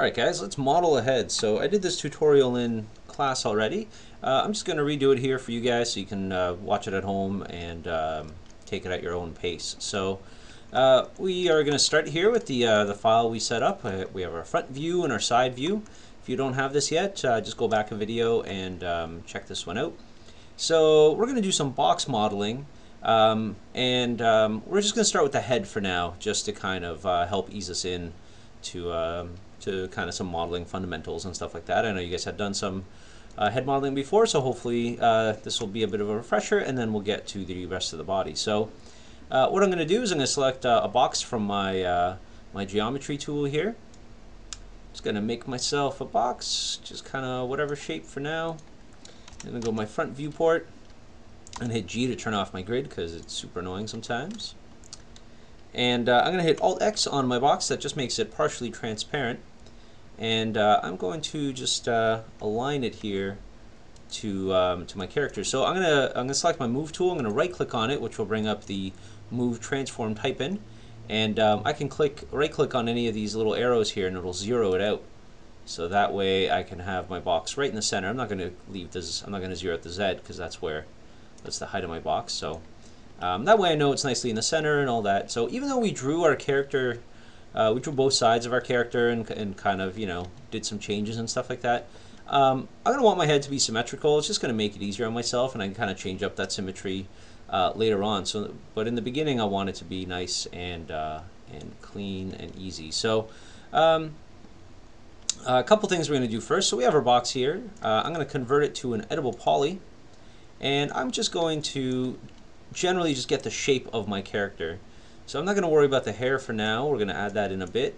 Alright guys, let's model ahead. So I did this tutorial in class already. I'm just going to redo it here for you guys so you can watch it at home and take it at your own pace. So we are going to start here with the file we set up. We have our front view and our side view. If you don't have this yet, just go back a video and check this one out. So we're going to do some box modeling, we're just going to start with the head for now, just to kind of help ease us in to kind of some modeling fundamentals and stuff like that. I know you guys had done some head modeling before, so hopefully this will be a bit of a refresher, and then we'll get to the rest of the body. So what I'm going to do is I'm going to select a box from my my geometry tool here. Just going to make myself a box, just kind of whatever shape for now. I'm going to go my front viewport and hit G to turn off my grid because it's super annoying sometimes. And I'm going to hit Alt-X on my box. That just makes it partially transparent. And I'm going to just align it here to my character. So I'm gonna select my Move tool. I'm going to right-click on it, which will bring up the Move Transform Type in. And I can right-click on any of these little arrows here, and it'll zero it out. So that way I can have my box right in the center. I'm not going to leave this. I'm not going to zero out the Z because that's the height of my box. So that way I know it's nicely in the center and all that. So even though we drew our character, we drew both sides of our character and kind of, you know, did some changes and stuff like that, I'm going to want my head to be symmetrical. It's just going to make it easier on myself, and I can kind of change up that symmetry later on. So, but in the beginning I want it to be nice and clean and easy. So a couple things we're going to do first. So we have our box here. I'm going to convert it to an editable poly, and I'm just going to generally just get the shape of my character. So I'm not going to worry about the hair for now. We're going to add that in a bit.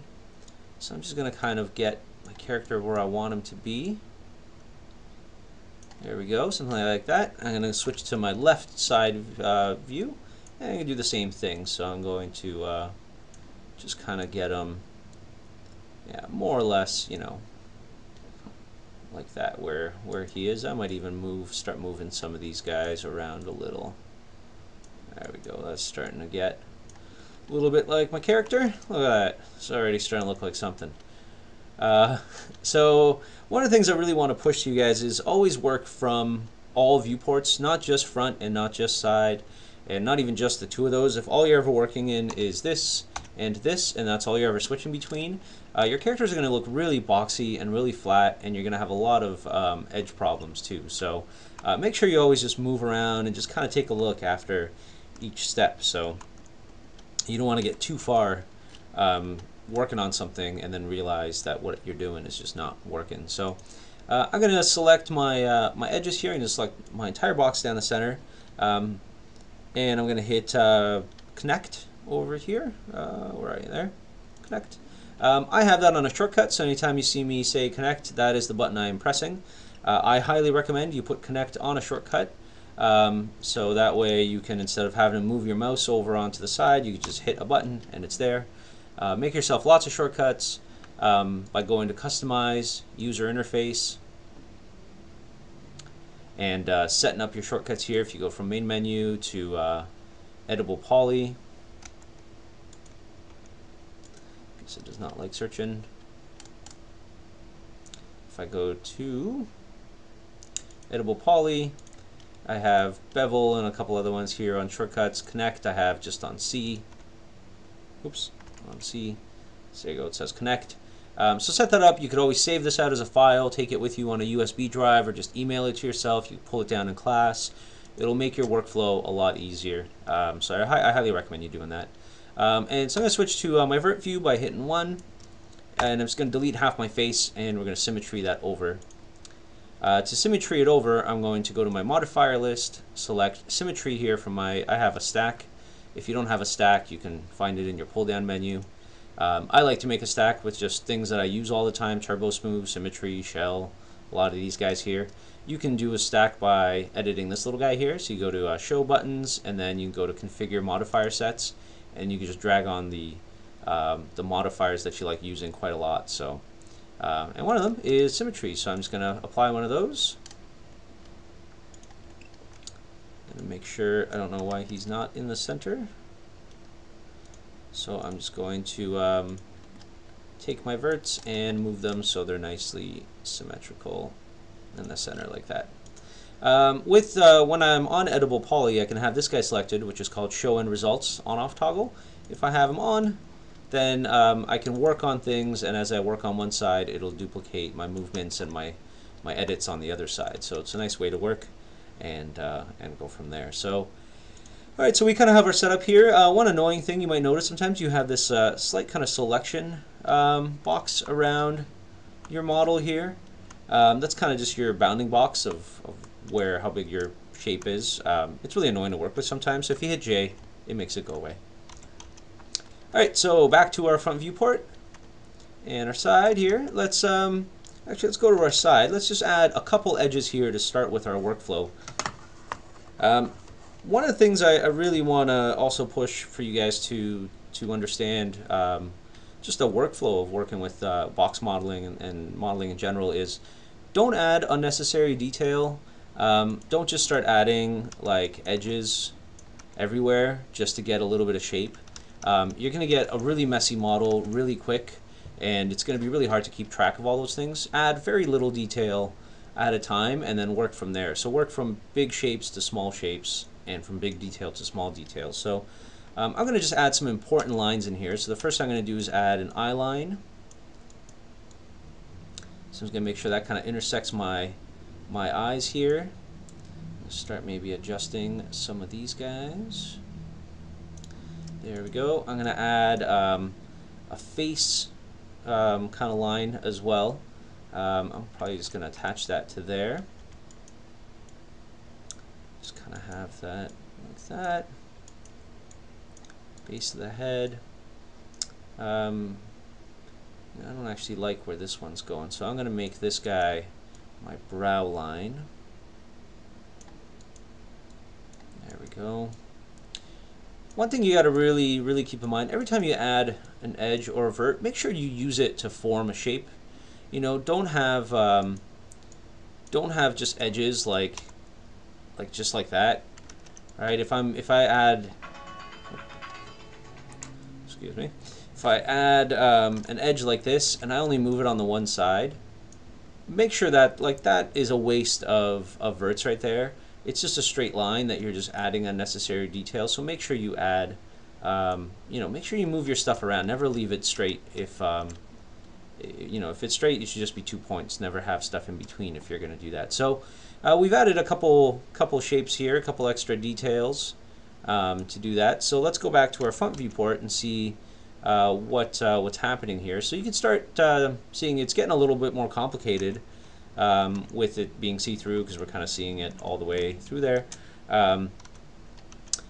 So I'm just going to kind of get my character where I want him to be. There we go, something like that. I'm going to switch to my left side view, and I'm going to do the same thing. So I'm going to just kind of get him, yeah, more or less, you know, like that, where he is. I might even start moving some of these guys around a little. There we go. That's starting to get a little bit like my character. Look at that. It's already starting to look like something. So one of the things I really want to push to you guys is always work from all viewports, not just front and not just side, and not even just the two of those. If all you're ever working in is this, and that's all you're ever switching between, your characters are going to look really boxy and really flat, and you're going to have a lot of edge problems too. So make sure you always just move around and just kind of take a look after each step. So you don't want to get too far working on something and then realize that what you're doing is just not working. So I'm going to select my my edges here and just select my entire box down the center, and I'm going to hit connect over here. Where are you? There, connect. I have that on a shortcut, so anytime you see me say connect, that is the button I am pressing. I highly recommend you put connect on a shortcut, so that way you can, instead of having to move your mouse over onto the side, you can just hit a button and it's there. Make yourself lots of shortcuts by going to Customize, User Interface, and setting up your shortcuts here. If you go from Main Menu to Editable Poly, guess it does not like searching. If I go to Editable Poly, I have Bevel and a couple other ones here on shortcuts. Connect I have just on C. Oops, on C. So there you go, it says connect. So set that up. You could always save this out as a file, take it with you on a USB drive, or just email it to yourself. You pull it down in class. It'll make your workflow a lot easier. So I highly recommend you doing that. And so I'm going to switch to my vert view by hitting 1. And I'm just going to delete half my face, and we're going to symmetry that over. To symmetry it over, I'm going to go to my modifier list, select symmetry here from I have a stack. If you don't have a stack, you can find it in your pull down menu. I like to make a stack with just things that I use all the time: Turbo Smooth, Symmetry, Shell, a lot of these guys here. You can do a stack by editing this little guy here. So you go to Show Buttons, and then you can go to Configure Modifier Sets, and you can just drag on the modifiers that you like using quite a lot. So, and one of them is Symmetry, so I'm just going to apply one of those. And make sure, I don't know why he's not in the center. So I'm just going to take my verts and move them so they're nicely symmetrical in the center like that. When I'm on Editable Poly, I can have this guy selected, which is called Show End Results on-off toggle. If I have him on, then I can work on things, and as I work on one side, it'll duplicate my movements and my edits on the other side. So it's a nice way to work and go from there. So, all right, so we kind of have our setup here. One annoying thing you might notice sometimes, you have this slight kind of selection box around your model here. That's kind of just your bounding box of how big your shape is. It's really annoying to work with sometimes, so if you hit J, it makes it go away. Alright, so back to our front viewport and our side here. Let's go to our side. Let's just add a couple edges here to start with our workflow. One of the things I really want to also push for you guys to understand, just the workflow of working with box modeling and modeling in general, is don't add unnecessary detail. Don't just start adding like edges everywhere just to get a little bit of shape. You're going to get a really messy model really quick, and it's going to be really hard to keep track of all those things. Add very little detail at a time and then work from there. So work from big shapes to small shapes and from big detail to small details. So I'm going to just add some important lines in here. So the first thing I'm going to do is add an eye line. So I'm going to make sure that kind of intersects my eyes here. Start maybe adjusting some of these guys. There we go. I'm going to add a face kind of line as well. I'm probably just going to attach that to there. Just kind of have that like that. Base of the head. I don't actually like where this one's going, so I'm going to make this guy my brow line. There we go. One thing you got to really keep in mind, every time you add an edge or a vert, make sure you use it to form a shape. You know, don't have just edges like just like that. All right, if I add, excuse me, if I add an edge like this and I only move it on the one side, make sure that that is a waste of verts right there. It's just a straight line that you're just adding unnecessary detail. So make sure you add, make sure you move your stuff around. Never leave it straight. If if it's straight, it should just be 2 points. Never have stuff in between if you're going to do that. So we've added a couple shapes here, a couple extra details to do that. So let's go back to our front viewport and see what's happening here. So you can start seeing it's getting a little bit more complicated with it being see-through, because we're kind of seeing it all the way through there.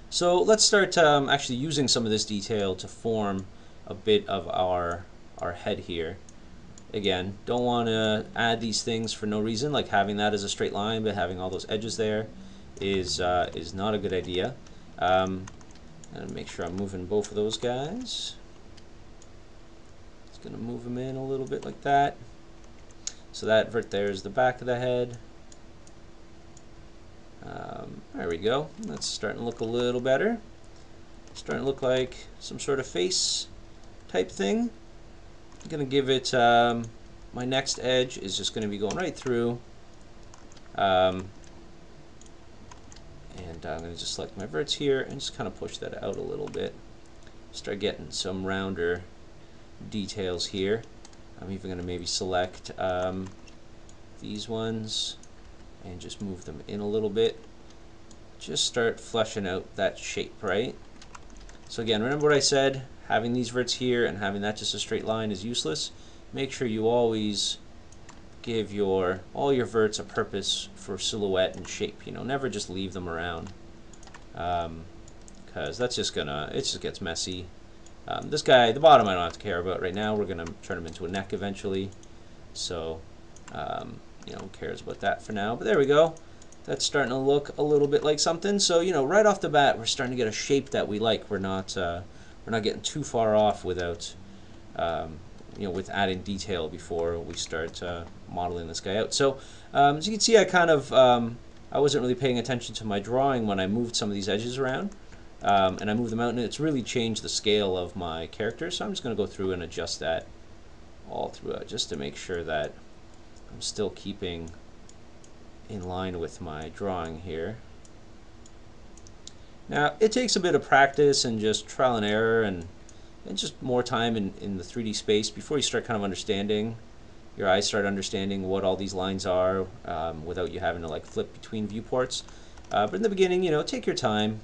So let's start actually using some of this detail to form a bit of our head here. Again, don't want to add these things for no reason, like having that as a straight line, but having all those edges there is not a good idea. And make sure I'm moving both of those guys. Just going to move them in a little bit like that. So that vert there is the back of the head. There we go. That's starting to look a little better. Starting to look like some sort of face type thing. I'm going to give it, my next edge is just going to be going right through. And I'm going to just select my verts here and just kind of push that out a little bit. Start getting some rounder details here. I'm even going to maybe select these ones and just move them in a little bit. Just start fleshing out that shape, right? So again, remember what I said, having these verts here and having that just a straight line is useless. Make sure you always give all your verts a purpose for silhouette and shape. You know, never just leave them around, because that's just it just gets messy. This guy, the bottom, I don't have to care about right now. We're gonna turn him into a neck eventually, so who cares about that for now? But there we go. That's starting to look a little bit like something. So right off the bat, we're starting to get a shape that we like. We're not getting too far off without with adding detail before we start modeling this guy out. So as you can see, I wasn't really paying attention to my drawing when I moved some of these edges around. And I moved them out, and it's really changed the scale of my character. So I'm just going to go through and adjust that all throughout, just to make sure that I'm still keeping in line with my drawing here. Now, it takes a bit of practice and just trial and error and just more time in the 3D space before you start kind of understanding, your eyes start understanding what all these lines are without you having to like flip between viewports. But in the beginning, you know, take your time,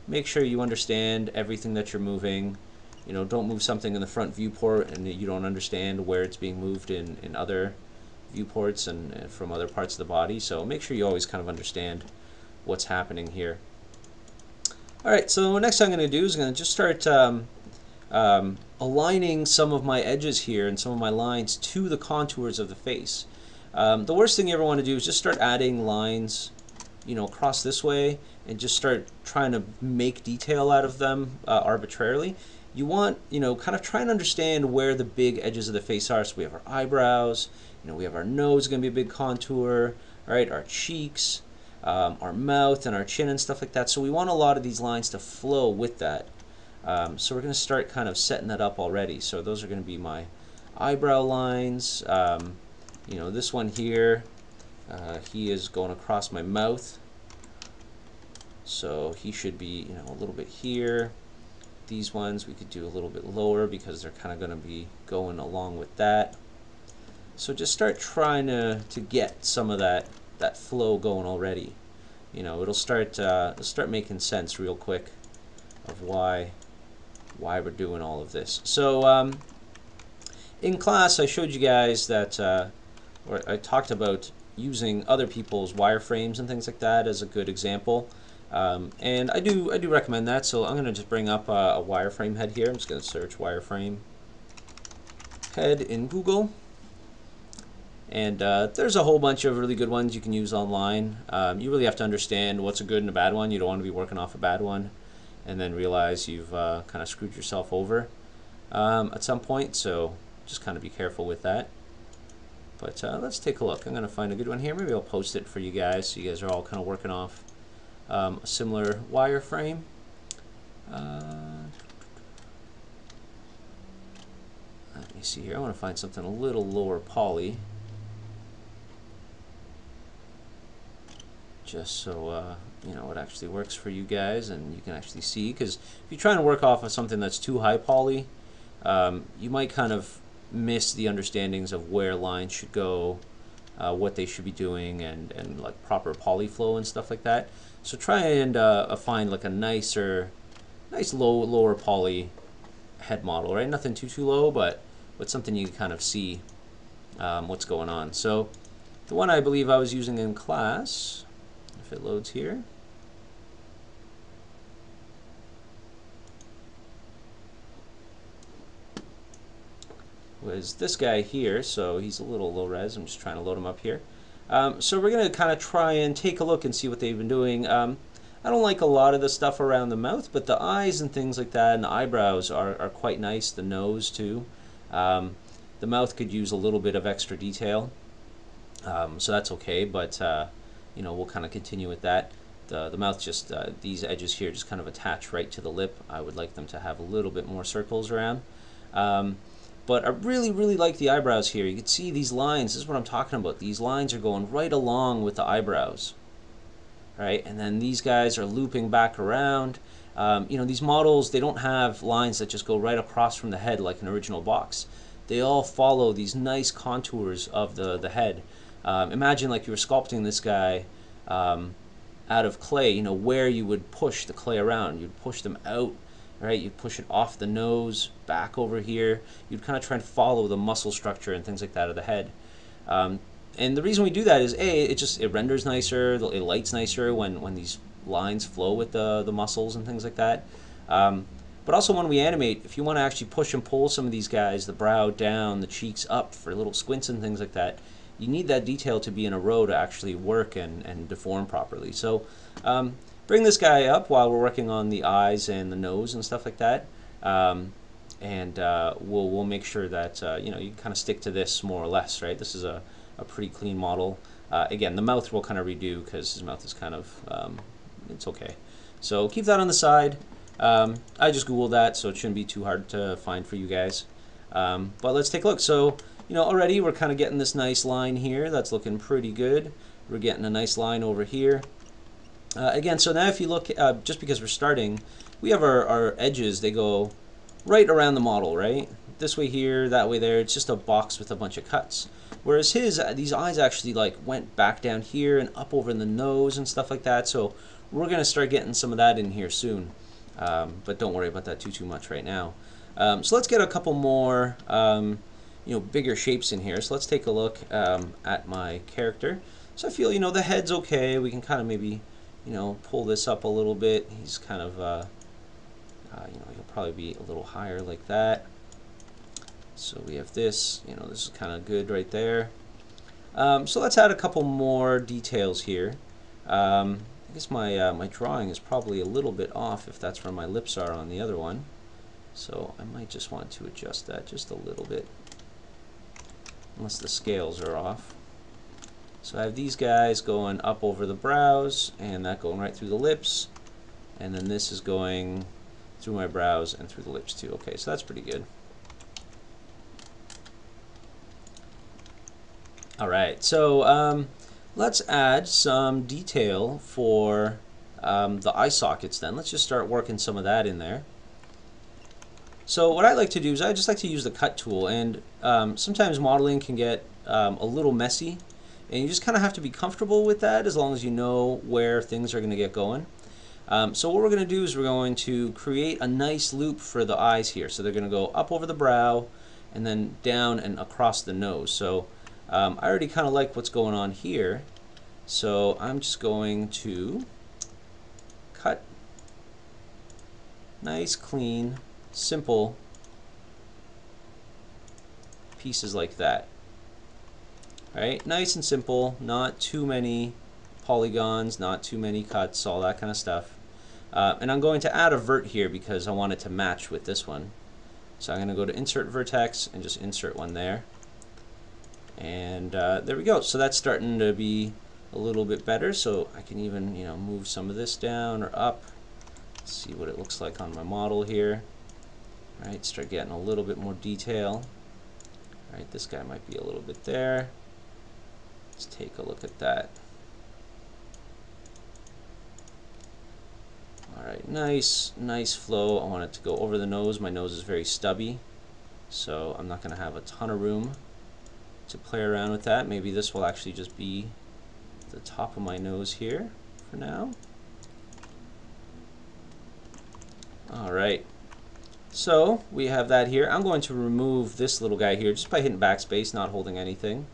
make sure you understand everything that you're moving. You know, don't move something in the front viewport and you don't understand where it's being moved in other viewports and from other parts of the body. So make sure you always kind of understand what's happening here. Alright, so the next thing I'm going to do is I'm going to just start aligning some of my edges here and some of my lines to the contours of the face. The worst thing you ever want to do is just start adding lines, you know, across this way and just start trying to make detail out of them arbitrarily. You want, you know, kind of try and understand where the big edges of the face are. So we have our eyebrows, you know, we have our nose going to be a big contour, right? Our cheeks, our mouth and our chin and stuff like that. So we want a lot of these lines to flow with that. So we're going to start kind of setting that up already. So those are going to be my eyebrow lines. You know, this one here, he is going across my mouth. So he should be, you know, a little bit here. These ones we could do a little bit lower because they're kind of going to be going along with that. So just start trying to get some of that flow going already. You know, it'll start making sense real quick of why we're doing all of this. So in class I showed you guys that, or I talked about using other people's wireframes and things like that as a good example. And I do recommend that. So I'm going to just bring up a wireframe head here. I'm just going to search wireframe head in Google. And there's a whole bunch of really good ones you can use online. You really have to understand what's a good and a bad one. You don't want to be working off a bad one and then realize you've kind of screwed yourself over at some point. So just kind of be careful with that. But let's take a look. I'm going to find a good one here. Maybe I'll post it for you guys so you guys are all kind of working off a similar wireframe. Let me see here. I want to find something a little lower poly, just so you know it actually works for you guys and you can actually see. Because if you're trying to work off of something that's too high poly, you might kind of miss the understandings of where lines should go, what they should be doing, and like proper poly flow and stuff like that. So try and find like a nice lower poly head model, right? Nothing too low, but something you can kind of see what's going on. So the one I believe I was using in class, if it loads here, was this guy here. So he's a little low res. I'm just trying to load him up here. So we're going to kind of try and take a look and see what they've been doing. I don't like a lot of the stuff around the mouth, but the eyes and things like that and the eyebrows are quite nice. The nose too. The mouth could use a little bit of extra detail, so that's okay, but you know, we'll kind of continue with that. The mouth, just these edges here just kind of attach right to the lip. I would like them to have a little bit more circles around. But I really like the eyebrows here. You can see these lines. This is what I'm talking about. These lines are going right along with the eyebrows, right? And then these guys are looping back around. You know, these models, they don't have lines that just go right across from the head like an original box. They all follow these nice contours of the head. Imagine like you were sculpting this guy out of clay, you know, where you would push the clay around. You'd push them out, right? You'd push it off the nose, back over here. You'd kind of try and follow the muscle structure and things like that of the head. And the reason we do that is, it renders nicer, it lights nicer when these lines flow with the muscles and things like that. But also when we animate, if you want to actually push and pull some of these guys, the brow down, the cheeks up for little squints and things like that, you need that detail to be in a row to actually work and deform properly. So bring this guy up while we're working on the eyes and the nose and stuff like that. And we'll make sure that you know, you kind of stick to this more or less, right? This is a pretty clean model. Again, the mouth we'll kind of redo because his mouth is kind of, it's okay. So keep that on the side. I just Googled that, so it shouldn't be too hard to find for you guys. But let's take a look. So, you know, already we're kind of getting this nice line here. That's looking pretty good. We're getting a nice line over here. Again, so now if you look, just because we're starting, we have our edges. They go right around the model, right? This way here, that way there. It's just a box with a bunch of cuts. Whereas his, these eyes actually like went back down here and up over in the nose and stuff like that. So we're going to start getting some of that in here soon. But don't worry about that too much right now. So let's get a couple more, you know, bigger shapes in here. So let's take a look at my character. So I feel, you know, the head's okay. We can kind of maybe, you know, pull this up a little bit. He's kind of, you know, he'll probably be a little higher like that. So we have this, you know, this is kind of good right there. So let's add a couple more details here. I guess my my drawing is probably a little bit off if that's where my lips are on the other one. So I might just want to adjust that just a little bit, unless the scales are off. So I have these guys going up over the brows, and that going right through the lips, and then this is going through my brows and through the lips too. Okay, so that's pretty good. Alright, so let's add some detail for the eye sockets then. Let's just start working some of that in there. So what I like to do is I just like to use the cut tool, and sometimes modeling can get a little messy, and you just kind of have to be comfortable with that as long as you know where things are going to get going. So what we're going to do is we're going to create a nice loop for the eyes here. So they're going to go up over the brow and then down and across the nose. So I already kind of like what's going on here, so I'm just going to cut nice, clean, simple pieces like that. Alright, nice and simple, not too many polygons, not too many cuts, all that kind of stuff. And I'm going to add a vert here because I want it to match with this one. So I'm going to go to Insert Vertex and just insert one there. And there we go. So that's starting to be a little bit better. So I can even, you know, move some of this down or up. Let's see what it looks like on my model here. All right, start getting a little bit more detail. All right, this guy might be a little bit there. Let's take a look at that. All right, nice flow. I want it to go over the nose. My nose is very stubby, so I'm not going to have a ton of room to play around with that. Maybe this will actually just be the top of my nose here for now. Alright, so we have that here. I'm going to remove this little guy here just by hitting backspace, not holding anything.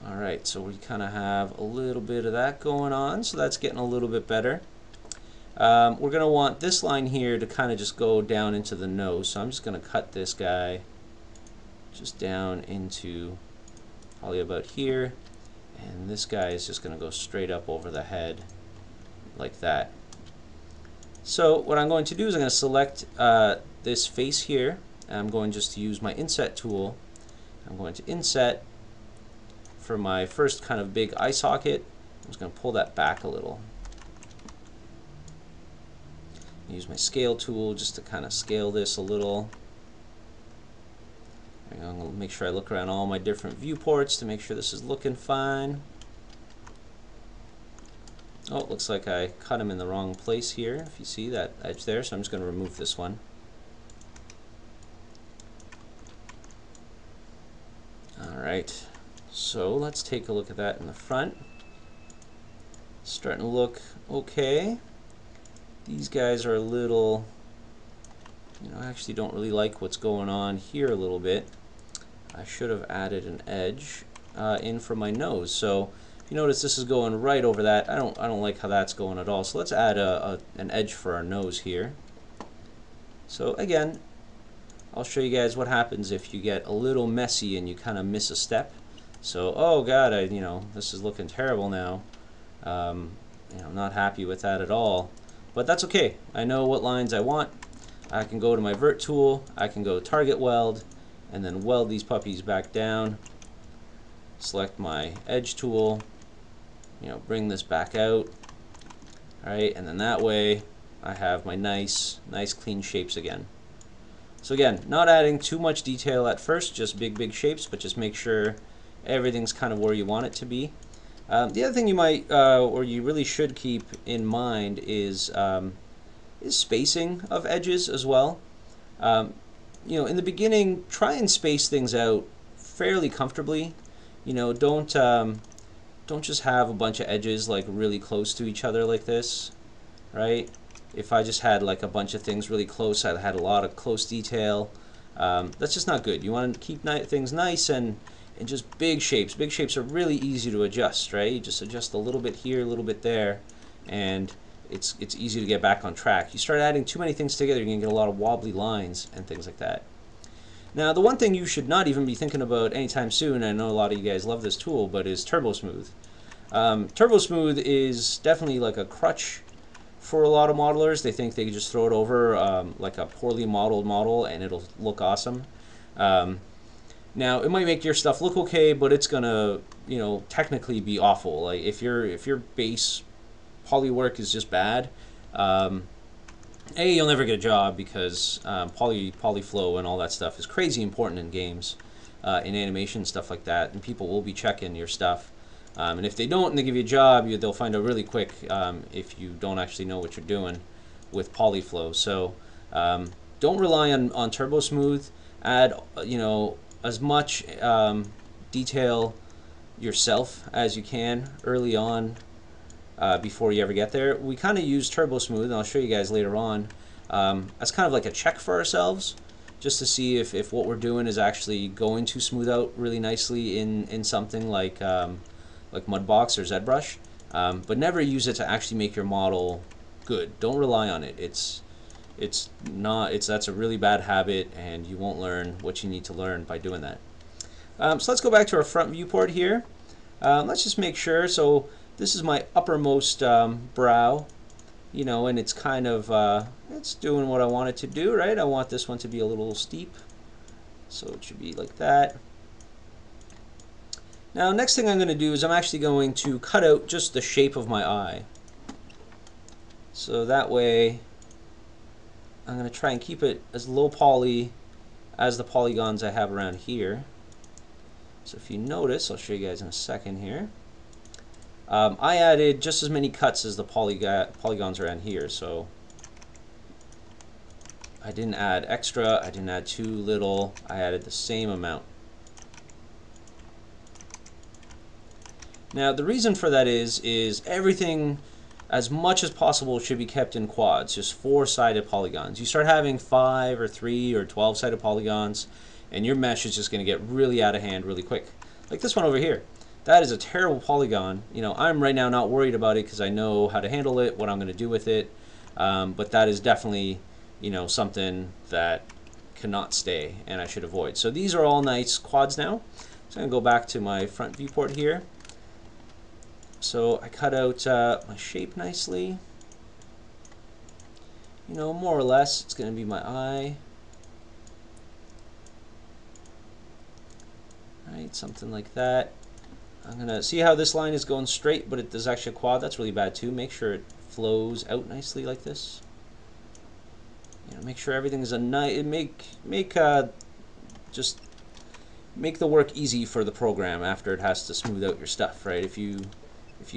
Alright, so we kind of have a little bit of that going on, so that's getting a little bit better. We're going to want this line here to kind of just go down into the nose, so I'm just going to cut this guy just down into probably about here, and this guy is just going to go straight up over the head like that. So what I'm going to do is I'm going to select this face here, and I'm going just to use my inset tool. I'm going to inset for my first kind of big eye socket. I'm just going to pull that back a little. Use my scale tool just to kind of scale this a little. I'm going to make sure I look around all my different viewports to make sure this is looking fine. Oh, it looks like I cut him in the wrong place here, if you see that edge there, so I'm just going to remove this one. Alright, so let's take a look at that in the front. Starting to look okay. These guys are a little, you know, I actually don't really like what's going on here a little bit. I should have added an edge in for my nose. So if you notice, this is going right over that. I don't like how that's going at all. So let's add an edge for our nose here. So again, I'll show you guys what happens if you get a little messy and you kind of miss a step. So, oh God, you know, this is looking terrible now. You know, I'm not happy with that at all. But that's okay. I know what lines I want. I can go to my vert tool. I can go target weld, and then weld these puppies back down. Select my edge tool. You know, bring this back out. All right, and then that way I have my nice clean shapes again. So again, not adding too much detail at first, just big shapes, but just make sure everything's kind of where you want it to be. The other thing you might, or you really should keep in mind is spacing of edges as well. You know, in the beginning, try and space things out fairly comfortably. You know, don't just have a bunch of edges like really close to each other like this, right? If I just had like a bunch of things really close, I had a lot of close detail. That's just not good. You want to keep things nice and just big shapes. Big shapes are really easy to adjust, right? You just adjust a little bit here, a little bit there, and it's easy to get back on track. You start adding too many things together, you're going to get a lot of wobbly lines and things like that. Now, the one thing you should not even be thinking about anytime soon, I know a lot of you guys love this tool, but is Turbo Smooth. Turbo Smooth is definitely like a crutch for a lot of modelers. They think they can just throw it over like a poorly modeled model and it'll look awesome. Now, it might make your stuff look okay, but it's gonna, you know, technically be awful. Like if your base poly work is just bad, you'll never get a job because polyflow and all that stuff is crazy important in games, in animation, stuff like that, and people will be checking your stuff. And if they don't and they give you a job, they'll find out really quick if you don't actually know what you're doing with polyflow. So don't rely on Turbo Smooth. Add, you know, as much detail yourself as you can early on before you ever get there. We kind of use Turbo Smooth, and I'll show you guys later on, as kind of like a check for ourselves, just to see if what we're doing is actually going to smooth out really nicely in something like Mudbox or ZBrush, but never use it to actually make your model good. Don't rely on it. That's a really bad habit, and you won't learn what you need to learn by doing that. So let's go back to our front viewport here. Let's just make sure. So this is my uppermost brow, you know, and it's kind of it's doing what I want it to do, right? I want this one to be a little steep, so it should be like that. Now, next thing I'm going to do is I'm actually going to cut out just the shape of my eye. So that way, I'm going to try and keep it as low poly as the polygons I have around here. So if you notice, I'll show you guys in a second here. I added just as many cuts as the polygons around here, so I didn't add extra, I didn't add too little, I added the same amount. Now, the reason for that is everything, as much as possible, should be kept in quads, just 4-sided polygons. You start having 5 or 3 or 12-sided polygons, and your mesh is just going to get really out of hand really quick. Like this one over here. That is a terrible polygon. You know, I'm right now not worried about it because I know how to handle it, what I'm going to do with it, but that is definitely, you know, something that cannot stay and I should avoid. So these are all nice quads now. So I'm going to go back to my front viewport here. So I cut out my shape nicely. You know, more or less, it's going to be my eye. Right, something like that. I'm going to see how this line is going straight, but there's actually a quad. That's really bad too. Make sure it flows out nicely like this. You know, make sure everything is a nice. Just make the work easy for the program after it has to smooth out your stuff, right? If you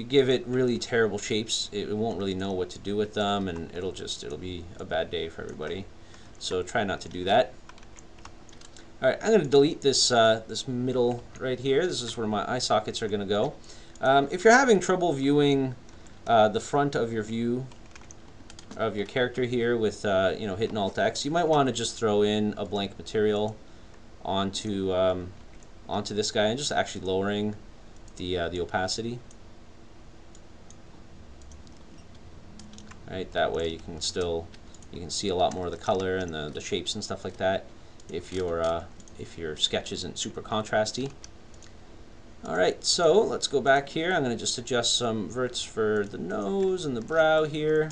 give it really terrible shapes, it won't really know what to do with them, and it'll be a bad day for everybody. So try not to do that. All right, I'm going to delete this this middle right here. This is where my eye sockets are going to go. If you're having trouble viewing the front of your view of your character here with you know, hitting Alt X, you might want to just throw in a blank material onto this guy and just actually lowering the opacity. Right, that way you can see a lot more of the color and the shapes and stuff like that if your sketch isn't super contrasty. Alright, so let's go back here. I'm going to just adjust some verts for the nose and the brow here.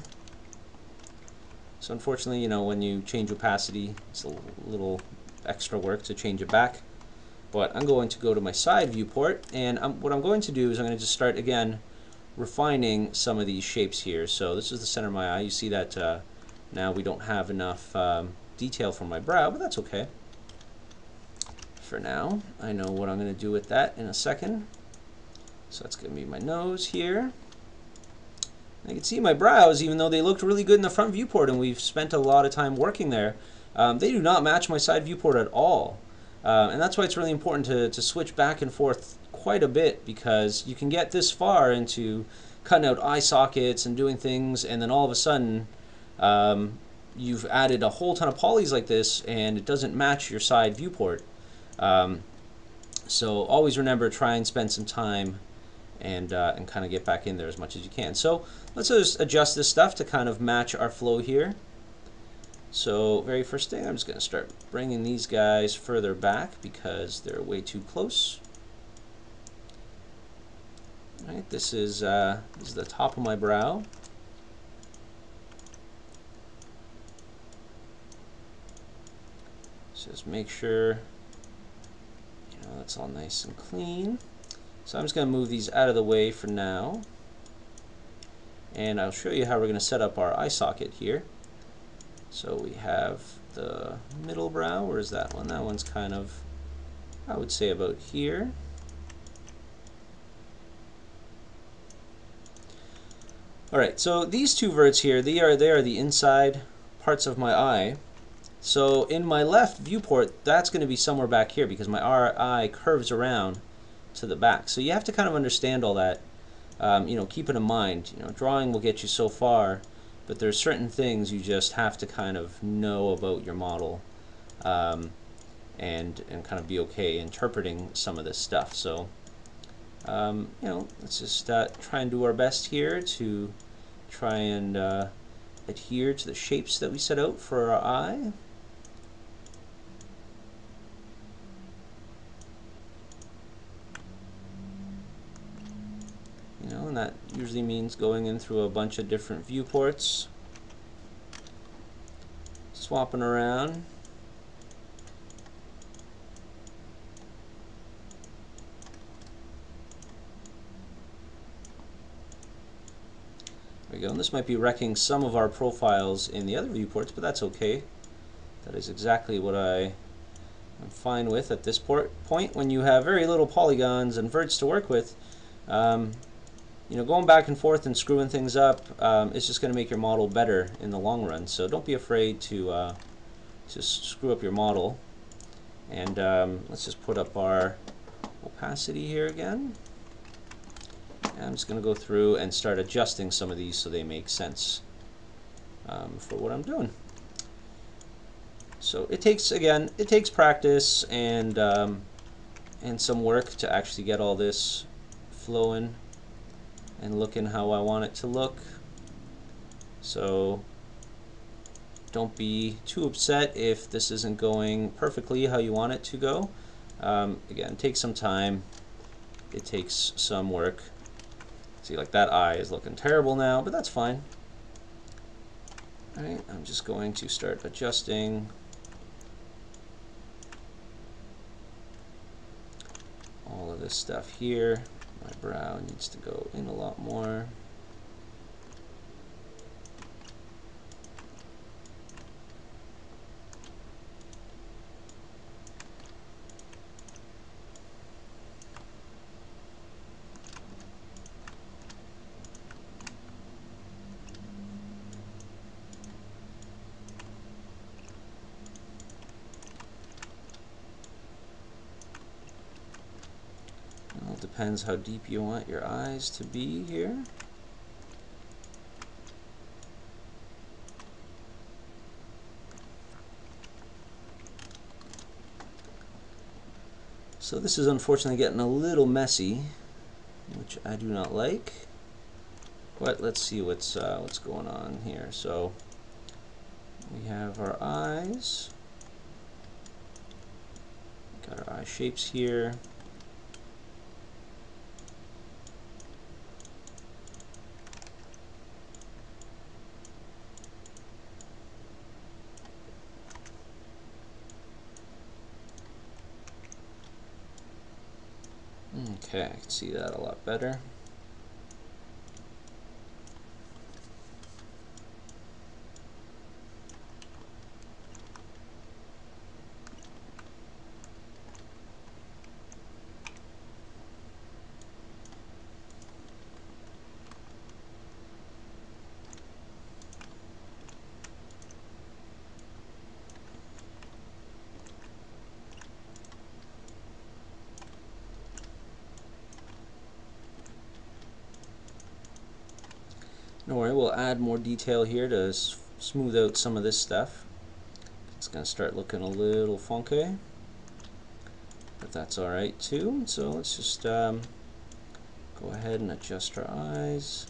So unfortunately, you know, when you change opacity, it's a little extra work to change it back. But I'm going to go to my side viewport, and what I'm going to do is I'm going to just start again refining some of these shapes here. So this is the center of my eye. You see that now we don't have enough detail for my brow, but that's okay. For now, I know what I'm going to do with that in a second. So that's going to be my nose here. I can see my brows, even though they looked really good in the front viewport and we've spent a lot of time working there, they do not match my side viewport at all. And that's why it's really important to switch back and forth quite a bit, because you can get this far into cutting out eye sockets and doing things, and then all of a sudden you've added a whole ton of polys like this and it doesn't match your side viewport. So always remember, try and spend some time and kind of get back in there as much as you can. So let's just adjust this stuff to kind of match our flow here. So very first thing, I'm just going to start bringing these guys further back because they're way too close. All right, this is the top of my brow. Just make sure it's all nice and clean. So I'm just going to move these out of the way for now, and I'll show you how we're going to set up our eye socket here. So we have the middle brow. Where's that one? That one's kind of, I would say, about here. Alright, so these two verts here, they are the inside parts of my eye. So in my left viewport, that's going to be somewhere back here because my eye curves around to the back. So you have to kind of understand all that. Keep it in mind. Drawing will get you so far, but there's certain things you just have to kind of know about your model, and kind of be okay interpreting some of this stuff. So let's just try and do our best here to try and adhere to the shapes that we set out for our eye. And that usually means going in through a bunch of different viewports, swapping around. There we go. And this might be wrecking some of our profiles in the other viewports, but that's okay. That is exactly what I'm fine with at this point. When you have very little polygons and verts to work with, going back and forth and screwing things up is just going to make your model better in the long run. So don't be afraid to just screw up your model. And let's just put up our opacity here again. And I'm just going to go through and start adjusting some of these so they make sense for what I'm doing. So it takes practice and some work to actually get all this flowing and looking how I want it to look. So don't be too upset if this isn't going perfectly how you want it to go. Again, take some time. It takes some work. See, like that eye is looking terrible now, but that's fine. Alright, I'm just going to start adjusting all of this stuff here. My brow needs to go in a lot more. Depends how deep you want your eyes to be here. So this is unfortunately getting a little messy, which I do not like. But let's see what's going on here. So we have our eyes, got our eye shapes here. Okay, I can see that a lot better. Don't worry, we'll add more detail here to smooth out some of this stuff. It's going to start looking a little funky, but that's alright too. So let's just go ahead and adjust our eyes.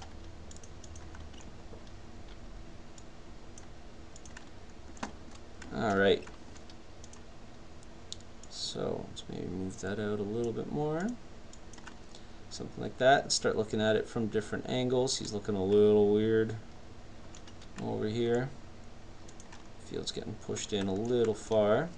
Alright, so let's maybe move that out a little bit more. Something like that. Start looking at it from different angles. He's looking a little weird over here. Feel it's getting pushed in a little far.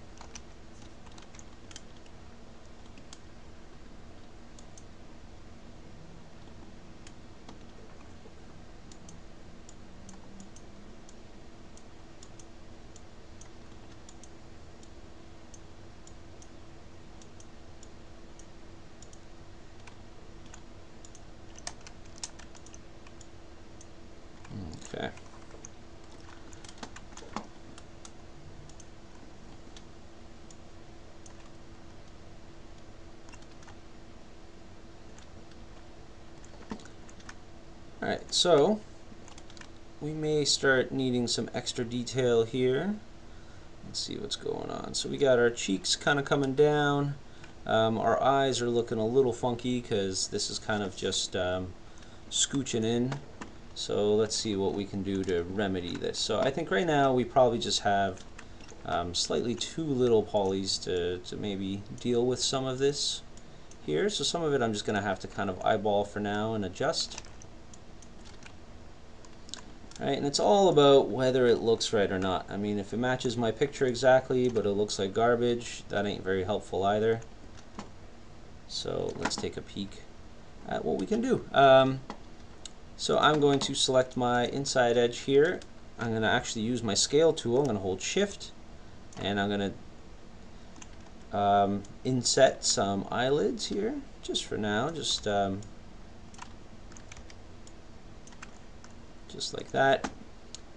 Okay. Alright, so we may start needing some extra detail here. Let's see what's going on. So we got our cheeks kind of coming down. Our eyes are looking a little funky because this is kind of just scooching in. So let's see what we can do to remedy this. So I think right now we probably just have slightly too little polys to maybe deal with some of this here. So some of it I'm just going to have to kind of eyeball for now and adjust. Right, and it's all about whether it looks right or not. I mean, if it matches my picture exactly, but it looks like garbage, that ain't very helpful either. So let's take a peek at what we can do. So I'm going to select my inside edge here. I'm going to actually use my scale tool. I'm going to hold Shift, and I'm going to inset some eyelids here, just for now, just like that.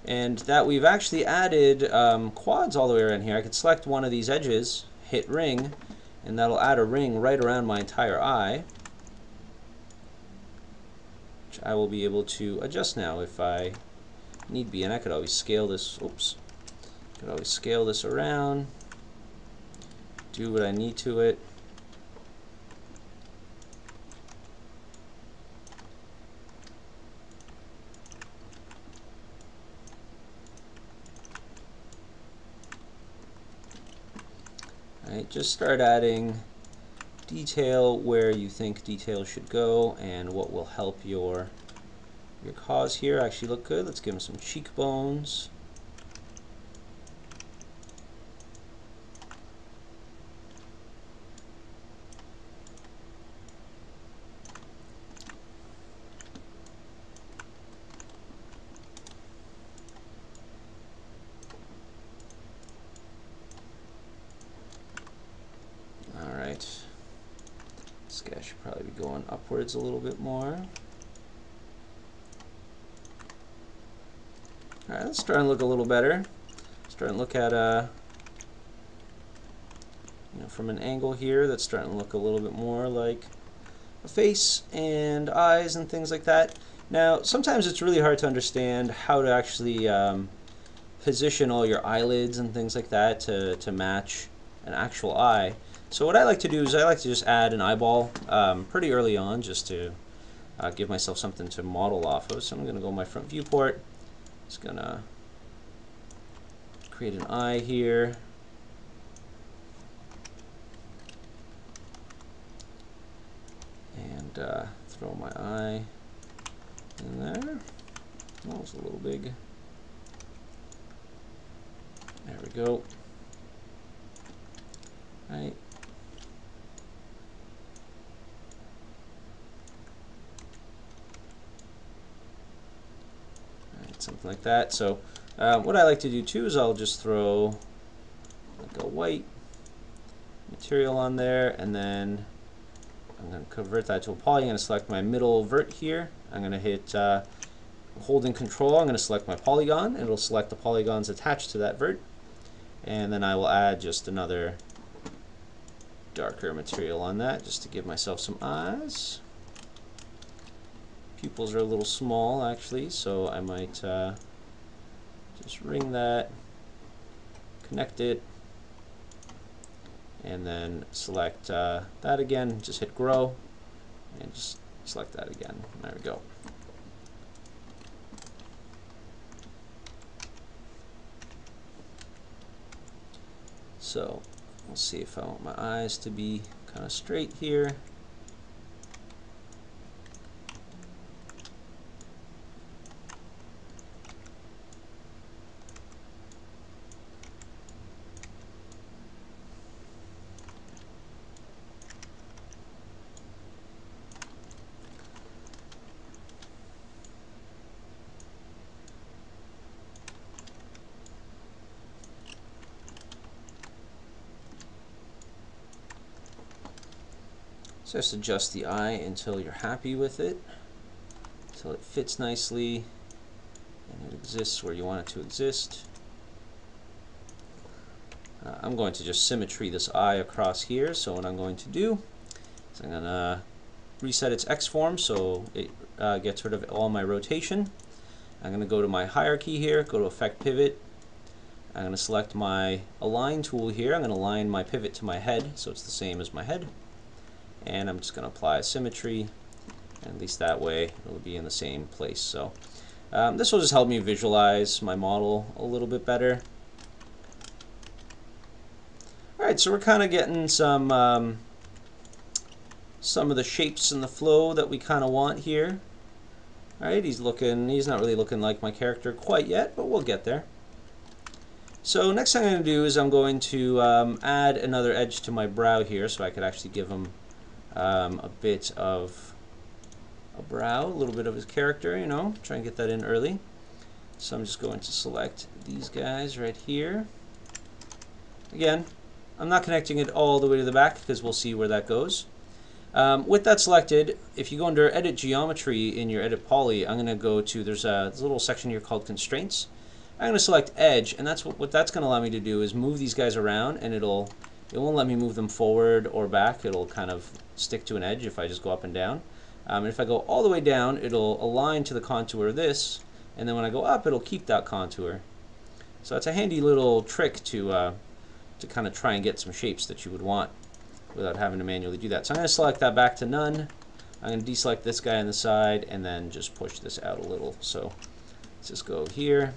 And that we've actually added quads all the way around here. I could select one of these edges, hit ring, and that'll add a ring right around my entire eye, which I will be able to adjust now if I need be. And I could always scale this, could always scale this around, do what I need to it. Right, just start adding detail where you think detail should go and what will help your cause here actually look good. Let's give him some cheekbones. This guy should probably be going upwards a little bit more. Alright, let's try and look a little better. Let's try and look at from an angle here that's starting to look a little bit more like a face and eyes and things like that. Now, sometimes it's really hard to understand how to actually position all your eyelids and things like that to match an actual eye. So what I like to do is I like to just add an eyeball pretty early on, just to give myself something to model off of. So I'm going to go my front viewport. Just going to create an eye here. And throw my eye in there. Oh, it's a little big. There we go. Right. Something like that. So what I like to do too is I'll just throw like a white material on there, and then I'm going to convert that to a poly. I'm going to select my middle vert here. I'm going to hit holding control. I'm going to select my polygon, and it'll select the polygons attached to that vert, and then I will add just another darker material on that just to give myself some eyes. pupils are a little small actually, so I might just ring that, connect it, and then select that again, just hit grow, and just select that again. There we go. So we'll see if I want my eyes to be kind of straight here. Just adjust the eye until you're happy with it, until it fits nicely and it exists where you want it to exist. I'm going to just symmetry this eye across here, so what I'm going to do is I'm going to reset its X form so it gets rid of all my rotation. I'm going to go to my hierarchy here, go to Effect Pivot. I'm going to select my Align tool here. I'm going to align my pivot to my head so it's the same as my head. And I'm just going to apply a symmetry, and at least that way it'll be in the same place. So this will just help me visualize my model a little bit better. Alright, so we're kind of getting some of the shapes and the flow that we kind of want here. Alright, he's not really looking like my character quite yet, but we'll get there. So next thing I'm going to do is I'm going to add another edge to my brow here so I could actually give him a bit of a brow, a little bit of his character, you know, try and get that in early. So I'm just going to select these guys right here. Again, I'm not connecting it all the way to the back because we'll see where that goes. With that selected, if you go under Edit Geometry in your Edit Poly, I'm going to go to, there's a little section here called Constraints. I'm going to select Edge, and that's what that's going to allow me to do is move these guys around, and it won't let me move them forward or back. It'll kind of stick to an edge if I just go up and down. And if I go all the way down, it'll align to the contour of this, and then when I go up, it'll keep that contour. So it's a handy little trick to kind of try and get some shapes that you would want without having to manually do that. So I'm going to select that back to none. I'm going to deselect this guy on the side, and then just push this out a little. So let's just go here.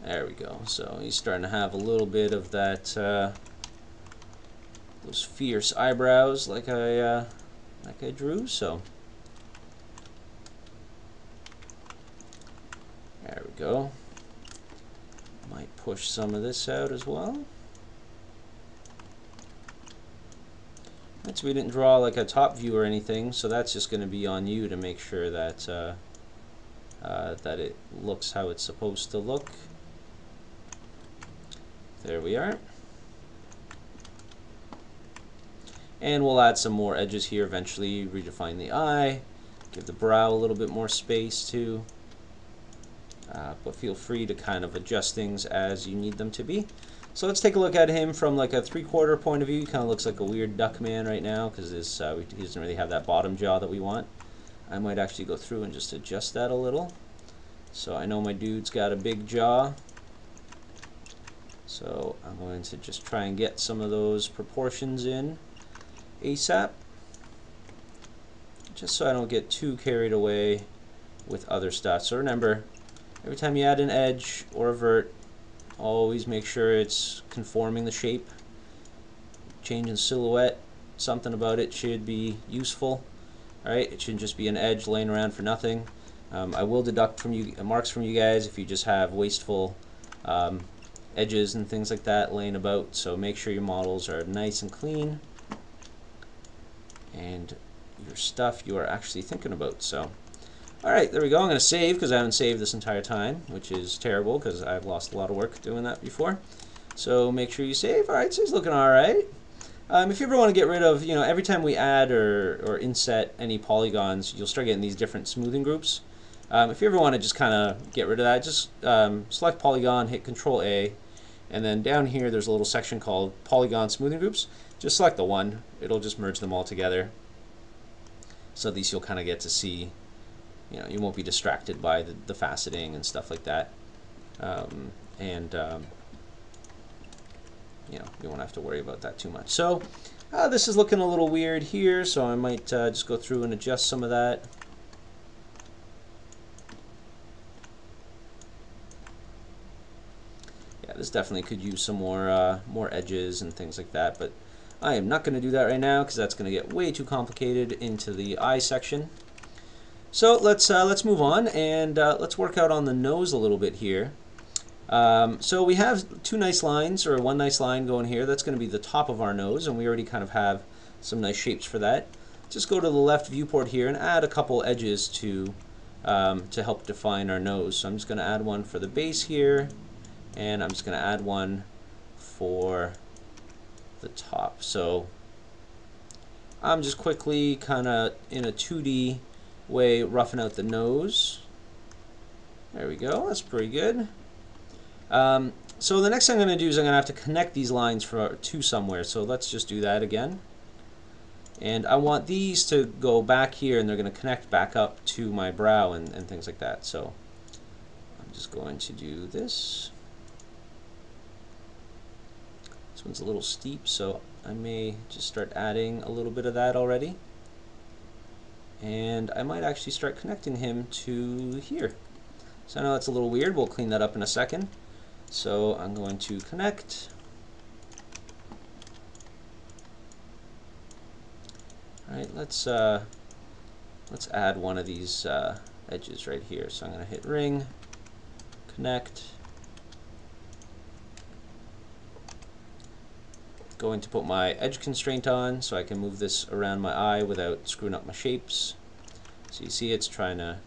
There we go. So he's starting to have a little bit of that, those fierce eyebrows like I drew. So there we go. Might push some of this out as well. Right, so we didn't draw like a top view or anything, so that's just going to be on you to make sure that that it looks how it's supposed to look. There we are. And we'll add some more edges here eventually, redefine the eye, give the brow a little bit more space too. But feel free to kind of adjust things as you need them to be. So let's take a look at him from like a 3/4 point of view. He kind of looks like a weird duck man right now because he doesn't really have that bottom jaw that we want. I might actually go through and just adjust that a little. So I know my dude's got a big jaw. So I'm going to just try and get some of those proportions in ASAP, just so I don't get too carried away with other stuff. So remember, every time you add an edge or a vert, always make sure it's conforming the shape. Changing silhouette, something about it should be useful. Alright, it shouldn't just be an edge laying around for nothing. I will deduct from you marks from you guys if you just have wasteful edges and things like that laying about, so make sure your models are nice and clean and your stuff you are actually thinking about. So alright, there we go. I'm going to save because I haven't saved this entire time, which is terrible because I've lost a lot of work doing that before. So make sure you save. Alright, so it's looking alright. If you ever want to get rid of, every time we add or inset any polygons, you'll start getting these different smoothing groups. If you ever want to just kind of get rid of that, just select polygon, hit Control A, and then down here there's a little section called Polygon Smoothing Groups. Just select the one, it'll just merge them all together. So at least you'll kind of get to see, you won't be distracted by the faceting and stuff like that. And you won't have to worry about that too much. So this is looking a little weird here, so I might just go through and adjust some of that. Yeah, this definitely could use some more edges and things like that, but I am not going to do that right now because that's going to get way too complicated into the eye section. So let's move on and let's work out on the nose a little bit here. So we have two nice lines, or one nice line going here. That's going to be the top of our nose, and we already kind of have some nice shapes for that. Just go to the left viewport here and add a couple edges to help define our nose. So I'm just going to add one for the base here, and I'm just going to add one for the top. So I'm just quickly kind of in a 2D way roughing out the nose. There we go. That's pretty good. So the next thing I'm going to do is I'm going to have to connect these lines to somewhere. So let's just do that again. And I want these to go back here, and they're going to connect back up to my brow and things like that. So I'm just going to do this. This one's a little steep, so I may just start adding a little bit of that already. And I might actually start connecting him to here. So I know that's a little weird. We'll clean that up in a second. So I'm going to connect. All right, let's add one of these edges right here. So I'm going to hit ring, connect. Going to put my edge constraint on so I can move this around my eye without screwing up my shapes. So you see it's trying to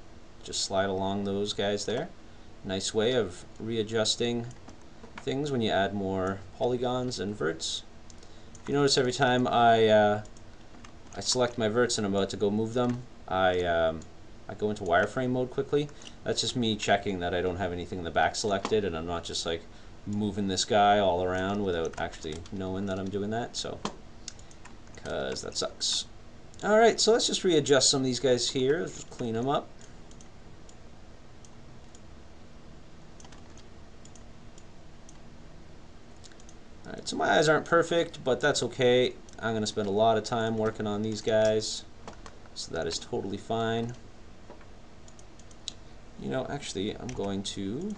just slide along those guys there. Nice way of readjusting things when you add more polygons and verts. If you notice, every time I select my verts and I'm about to go move them, I go into wireframe mode quickly. That's just me checking that I don't have anything in the back selected, and I'm not just like moving this guy all around without actually knowing that I'm doing that. So, because that sucks. Alright, so let's just readjust some of these guys here. Let's just clean them up. Alright, so my eyes aren't perfect, but that's okay. I'm going to spend a lot of time working on these guys, so that is totally fine. Actually, I'm going to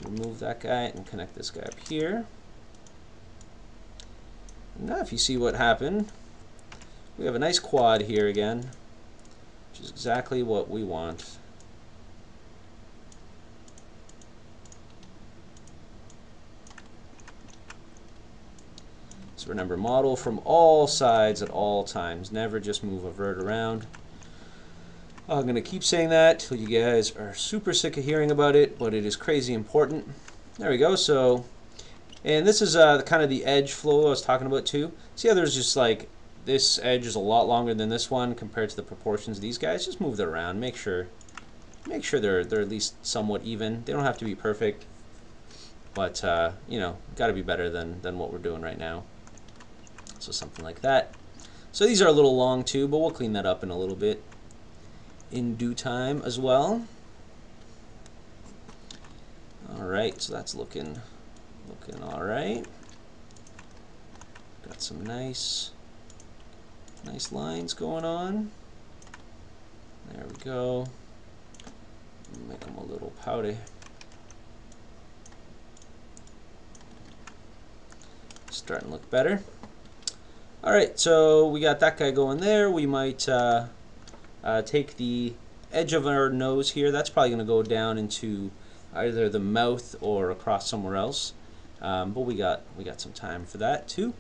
remove that guy and connect this guy up here. Now if you see what happened, we have a nice quad here again, which is exactly what we want. So remember, model from all sides at all times. Never just move a vert around. I'm going to keep saying that till you guys are super sick of hearing about it, but it is crazy important. There we go. So, and this is kind of the edge flow I was talking about too. See how there's just like, this edge is a lot longer than this one compared to the proportions of these guys. Just move that around. Make sure they're at least somewhat even. They don't have to be perfect, but got to be better than what we're doing right now. So something like that. So these are a little long too, but we'll clean that up in a little bit in due time as well. Alright, so that's looking alright. Got some nice lines going on. There we go. Make them a little pouty. Starting to look better. Alright, so we got that guy going there. We might take the edge of our nose here. That's probably going to go down into either the mouth or across somewhere else. But we got some time for that too.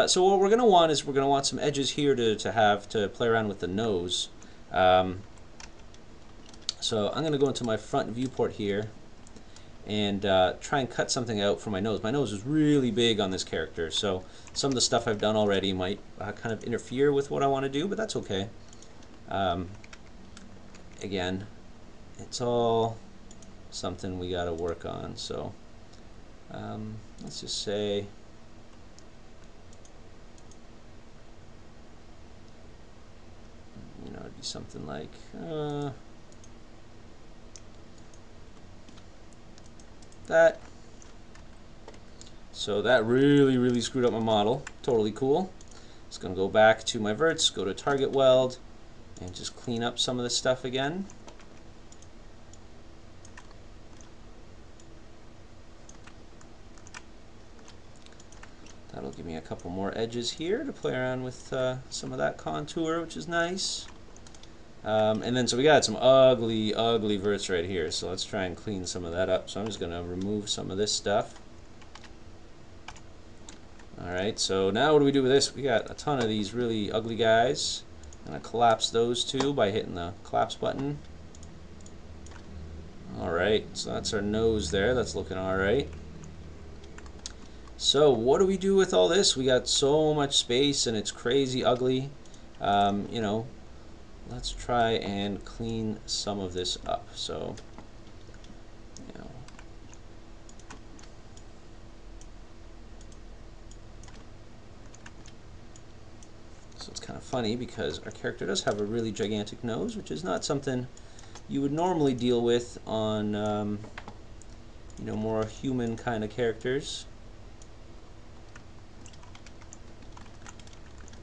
So what we're going to want is we're going to want some edges here to play around with the nose. So I'm going to go into my front viewport here and try and cut something out for my nose. My nose is really big on this character, so some of the stuff I've done already might kind of interfere with what I want to do, but that's okay. Again, it's all something we got to work on. So let's just say something like that. So that really screwed up my model. Totally cool. Just going to go back to my verts, go to target weld, and just clean up some of this stuff again. That'll give me a couple more edges here to play around with some of that contour, which is nice. And then so we got some ugly verts right here, so let's try and clean some of that up. So I'm just going to remove some of this stuff. Alright, so now what do we do with this? We got a ton of these really ugly guys. I'm going to collapse those two by hitting the collapse button. Alright, so that's our nose there. That's looking alright. So what do we do with all this? We got so much space and it's crazy ugly. You know, let's try and clean some of this up. So, you know, so it's kind of funny because our character does have a really gigantic nose, which is not something you would normally deal with on, you know, more human kind of characters.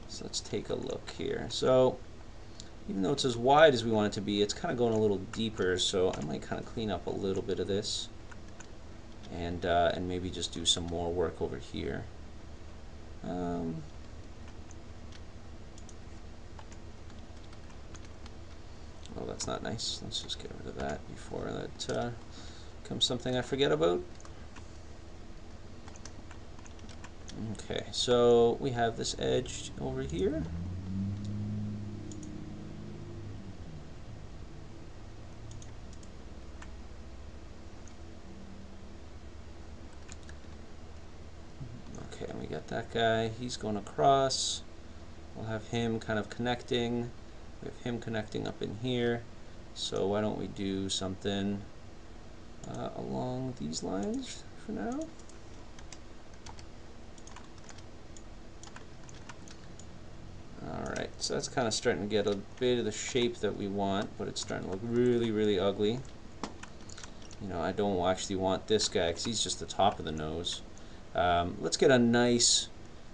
So let's take a look here. So even though it's as wide as we want it to be, it's kind of going a little deeper, so I might kind of clean up a little bit of this and maybe just do some more work over here. Oh, that's not nice. Let's just get rid of that before that becomes something I forget about. Okay, so we have this edge over here. Okay, and we got that guy. He's going across. We'll have him kind of connecting. We have him connecting up in here. So why don't we do something along these lines for now? Alright, so that's kind of starting to get a bit of the shape that we want, but it's starting to look really ugly. You know, I don't actually want this guy because he's just the top of the nose. Let's get a nice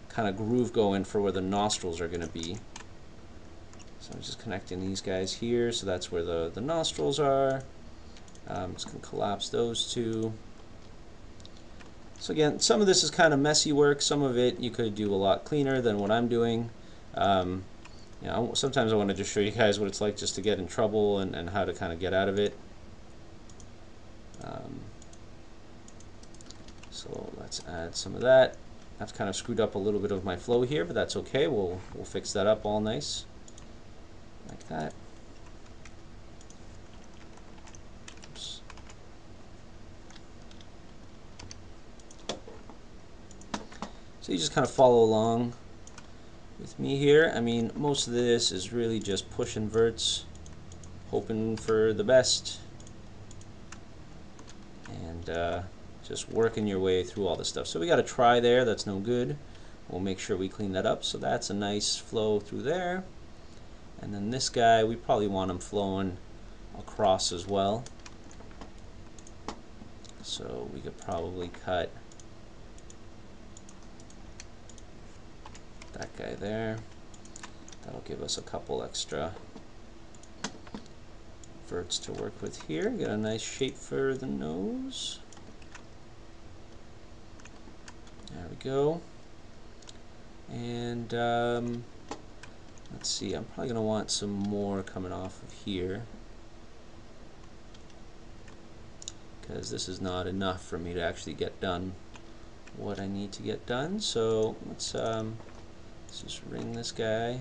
kind of groove going for where the nostrils are going to be. So I'm just connecting these guys here, so that's where the nostrils are. I'm just going to collapse those two. So again, some of this is kind of messy work. Some of it you could do a lot cleaner than what I'm doing. You know, sometimes I want to just show you guys what it's like just to get in trouble and how to kind of get out of it. So let's add some of that. I've kind of screwed up a little bit of my flow here, but that's okay. We'll fix that up all nice, like that. Oops. So you just kind of follow along with me here. I mean, most of this is really just pushing verts, hoping for the best, and just working your way through all this stuff. So we got a try there, that's no good. We'll make sure we clean that up. So that's a nice flow through there. And then this guy, we probably want him flowing across as well. So we could probably cut that guy there. That'll give us a couple extra verts to work with here. Get a nice shape for the nose. There we go. And let's see, I'm probably going to want some more coming off of here, because this is not enough for me to actually get done what I need to get done. So let's just ring this guy.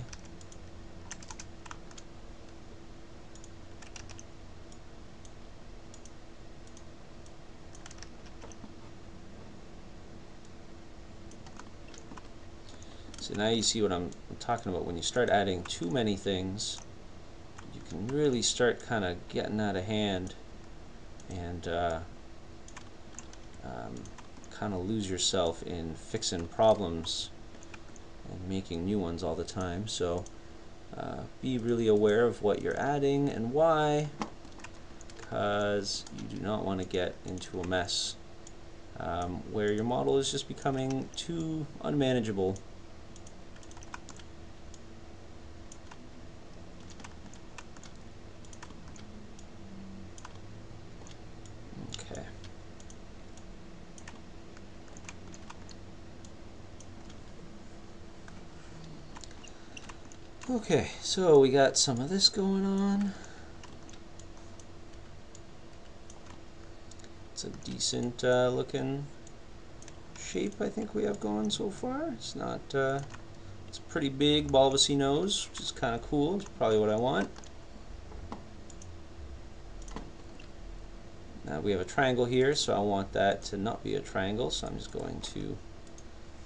So now you see what I'm talking about. When you start adding too many things, you can really start kind of getting out of hand and kind of lose yourself in fixing problems and making new ones all the time. So Be really aware of what you're adding and why, because you do not want to get into a mess where your model is just becoming too unmanageable. Okay. Okay, so we got some of this going on. It's a decent looking shape I think we have going so far. It's not, it's a pretty big bulbousy nose, which is kind of cool. It's probably what I want. Now we have a triangle here, so I want that to not be a triangle, so I'm just going to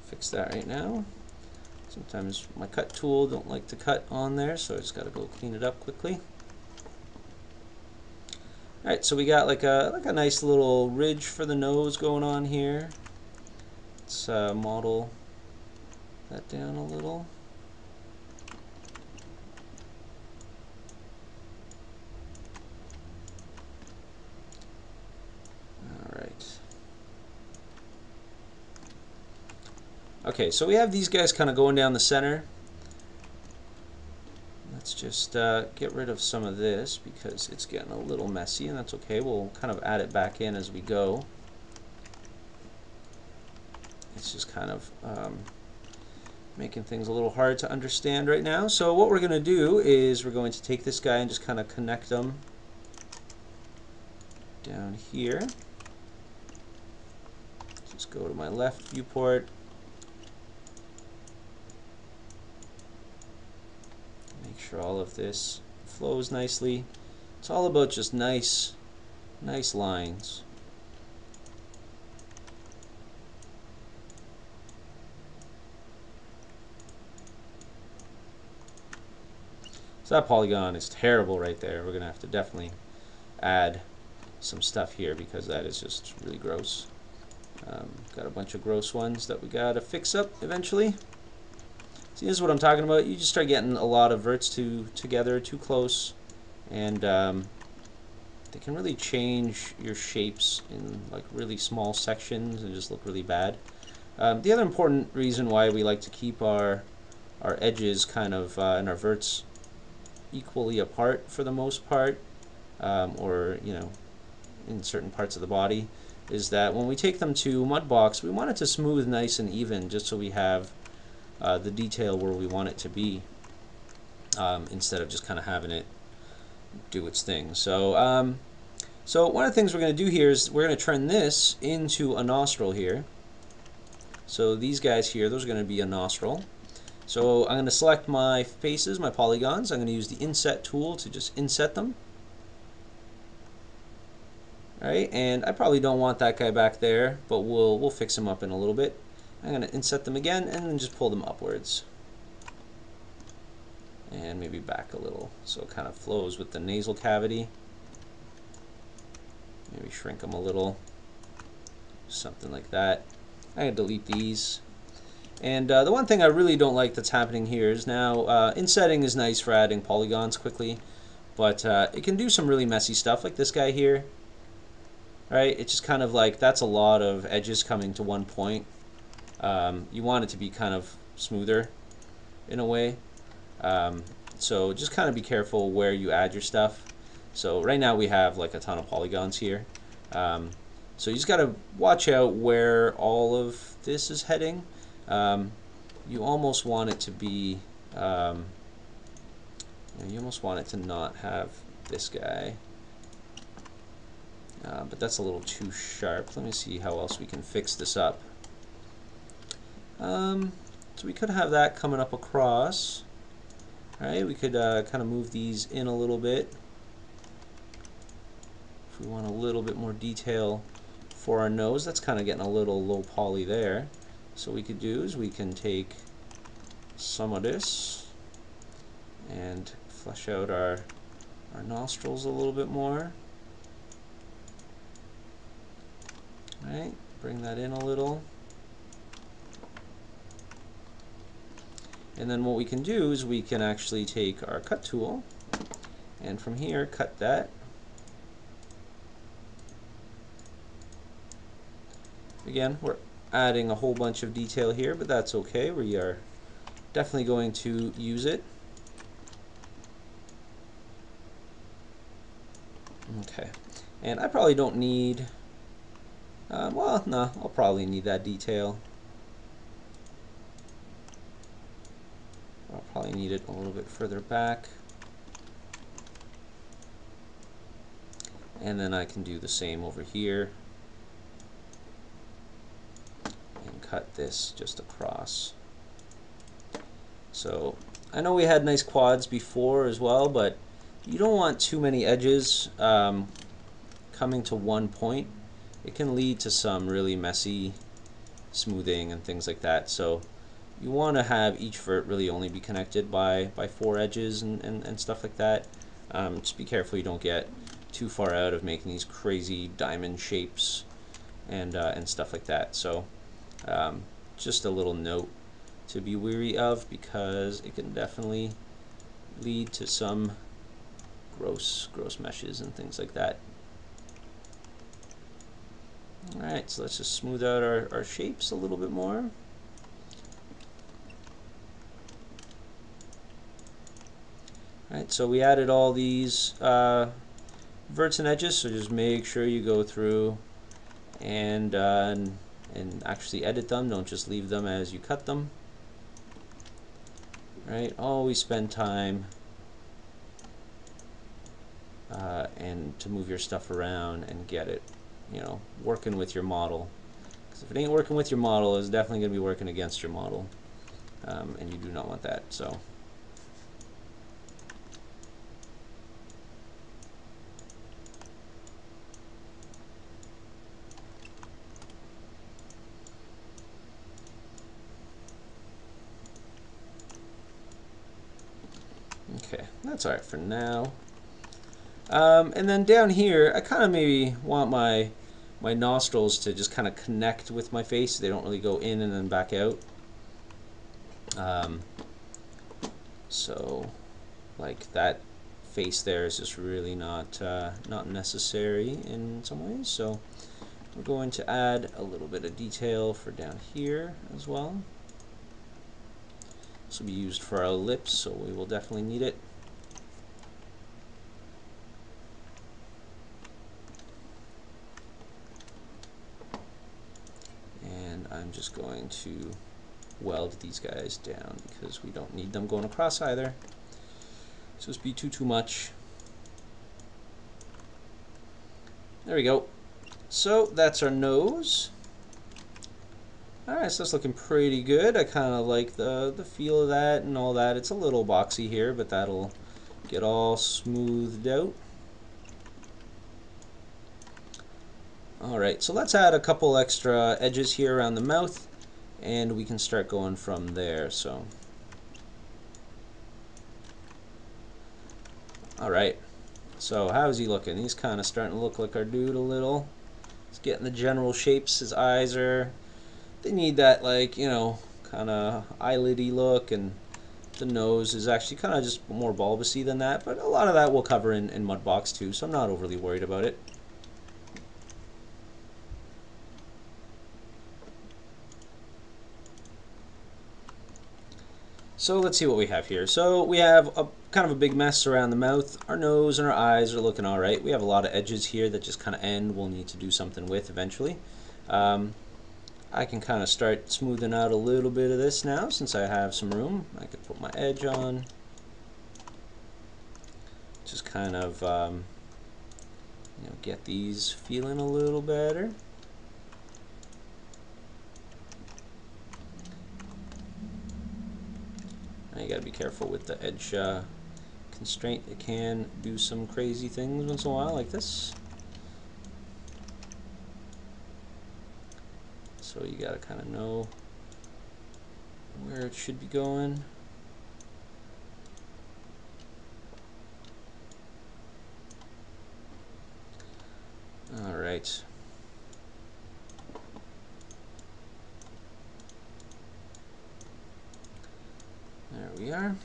fix that right now. Sometimes my cut tool don't like to cut on there, so I just got to go clean it up quickly. Alright, so we got like a nice little ridge for the nose going on here. Let's model that down a little. Alright. Okay, so we have these guys kind of going down the center. Let's just get rid of some of this because it's getting a little messy, and that's okay. We'll kind of add it back in as we go. It's just kind of making things a little hard to understand right now. So what we're going to do is we're going to take this guy and just kind of connect them down here. Just go to my left viewport. Make sure all of this flows nicely. It's all about just nice lines. So that polygon is terrible right there. We're going to have to definitely add some stuff here because that is just really gross. Got a bunch of gross ones that we got to fix up eventually. See, this is what I'm talking about. You just start getting a lot of verts together, too close, and they can really change your shapes in like really small sections and just look really bad. The other important reason why we like to keep our edges kind of and our verts equally apart for the most part, or in certain parts of the body, is that when we take them to Mudbox, we want it to smooth nice and even, just so we have the detail where we want it to be, instead of just kind of having it do its thing. So so one of the things we're going to do here is we're going to turn this into a nostril here. So these guys here, those are going to be a nostril. So I'm going to select my faces, my polygons. I'm going to use the inset tool to just inset them. Alright, and I probably don't want that guy back there, but we'll fix him up in a little bit. I'm going to inset them again and then just pull them upwards. And maybe back a little so it kind of flows with the nasal cavity. Maybe shrink them a little. Something like that. I'm going to delete these. And the one thing I really don't like that's happening here is now insetting is nice for adding polygons quickly, but it can do some really messy stuff like this guy here. Right? It's just kind of like that's a lot of edges coming to one point. You want it to be kind of smoother in a way. So just kind of be careful where you add your stuff. So right now we have like a ton of polygons here. So you just got to watch out where all of this is heading. You almost want it to be, you almost want it to not have this guy. But that's a little too sharp. Let me see how else we can fix this up. So we could have that coming up across. Right? We could kind of move these in a little bit. If we want a little bit more detail for our nose, that's kind of getting a little low poly there. So what we could do is we can take some of this and flesh out our nostrils a little bit more. Right, bring that in a little. And then what we can do is we can actually take our cut tool and from here cut that. Again, we're adding a whole bunch of detail here, but that's okay. We are definitely going to use it. Okay, and I probably don't need, well, no, I'll probably need that detail. I'll probably need it a little bit further back. And then I can do the same over here and cut this just across. So I know we had nice quads before as well, but you don't want too many edges coming to one point. It can lead to some really messy smoothing and things like that. So you want to have each vert really only be connected by 4 edges and stuff like that. Just be careful you don't get too far out of making these crazy diamond shapes and stuff like that. So just a little note to be wary of, because it can definitely lead to some gross meshes and things like that. Alright, so let's just smooth out our shapes a little bit more. Alright, so we added all these verts and edges, so just make sure you go through and actually edit them. Don't just leave them as you cut them. Right, always spend time and to move your stuff around and get it, you know, working with your model. Because if it ain't working with your model, it's definitely going to be working against your model, and you do not want that. So. Okay, that's alright for now. And then down here, I kind of maybe want my nostrils to just kind of connect with my face. So they don't really go in and then back out. So, like that face there is just really not necessary in some ways. So we're going to add a little bit of detail for down here as well. This will be used for our lips, so we will definitely need it. And I'm just going to weld these guys down because we don't need them going across either. So this be too much. There we go. So that's our nose. Alright, so that's looking pretty good. I kind of like the feel of that and all that. It's a little boxy here, but that'll get all smoothed out. Alright, so let's add a couple extra edges here around the mouth, and we can start going from there. So, alright, so how's he looking? He's kind of starting to look like our dude a little. He's getting the general shapes. His eyes are, they need that, like, you know, kind of eyelidy look, and the nose is actually kind of just more bulbousy than that, but a lot of that we'll cover in Mudbox too, so I'm not overly worried about it. So let's see what we have here. So we have a kind of a big mess around the mouth. Our nose and our eyes are looking all right. We have a lot of edges here that just kind of end. We'll need to do something with eventually. I can kind of start smoothing out a little bit of this now since I have some room. I could put my edge on. Just kind of you know, get these feeling a little better. Now you got to be careful with the edge constraint. It can do some crazy things once in a while, like this. So you got to kind of know where it should be going. All right. we are.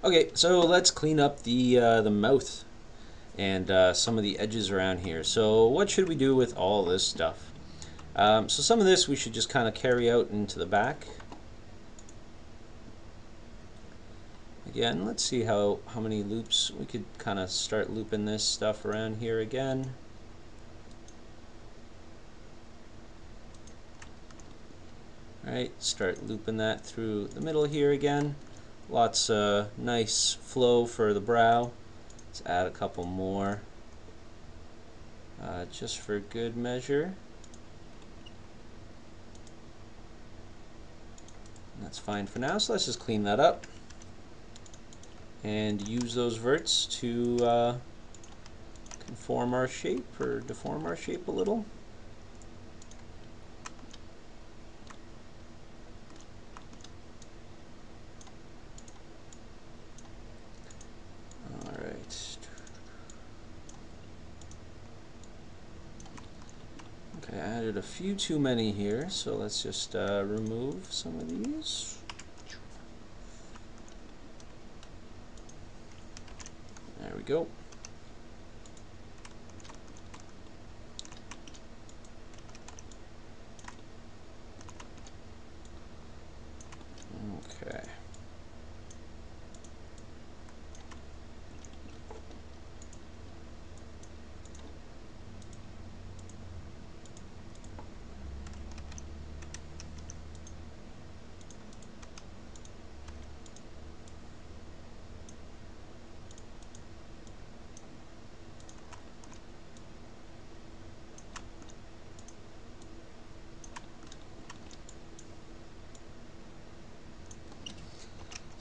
Okay, so let's clean up the mouth and some of the edges around here. So what should we do with all this stuff? So some of this we should just kind of carry out into the back. Again, let's see how many loops we could kind of start looping this stuff around here again. Alright, start looping that through the middle here again. Lots of nice flow for the brow. Let's add a couple more just for good measure. That's fine for now, so let's just clean that up and use those verts to conform our shape or deform our shape a little. Alright. Okay, I added a few too many here, so let's just remove some of these. There we go. Okay.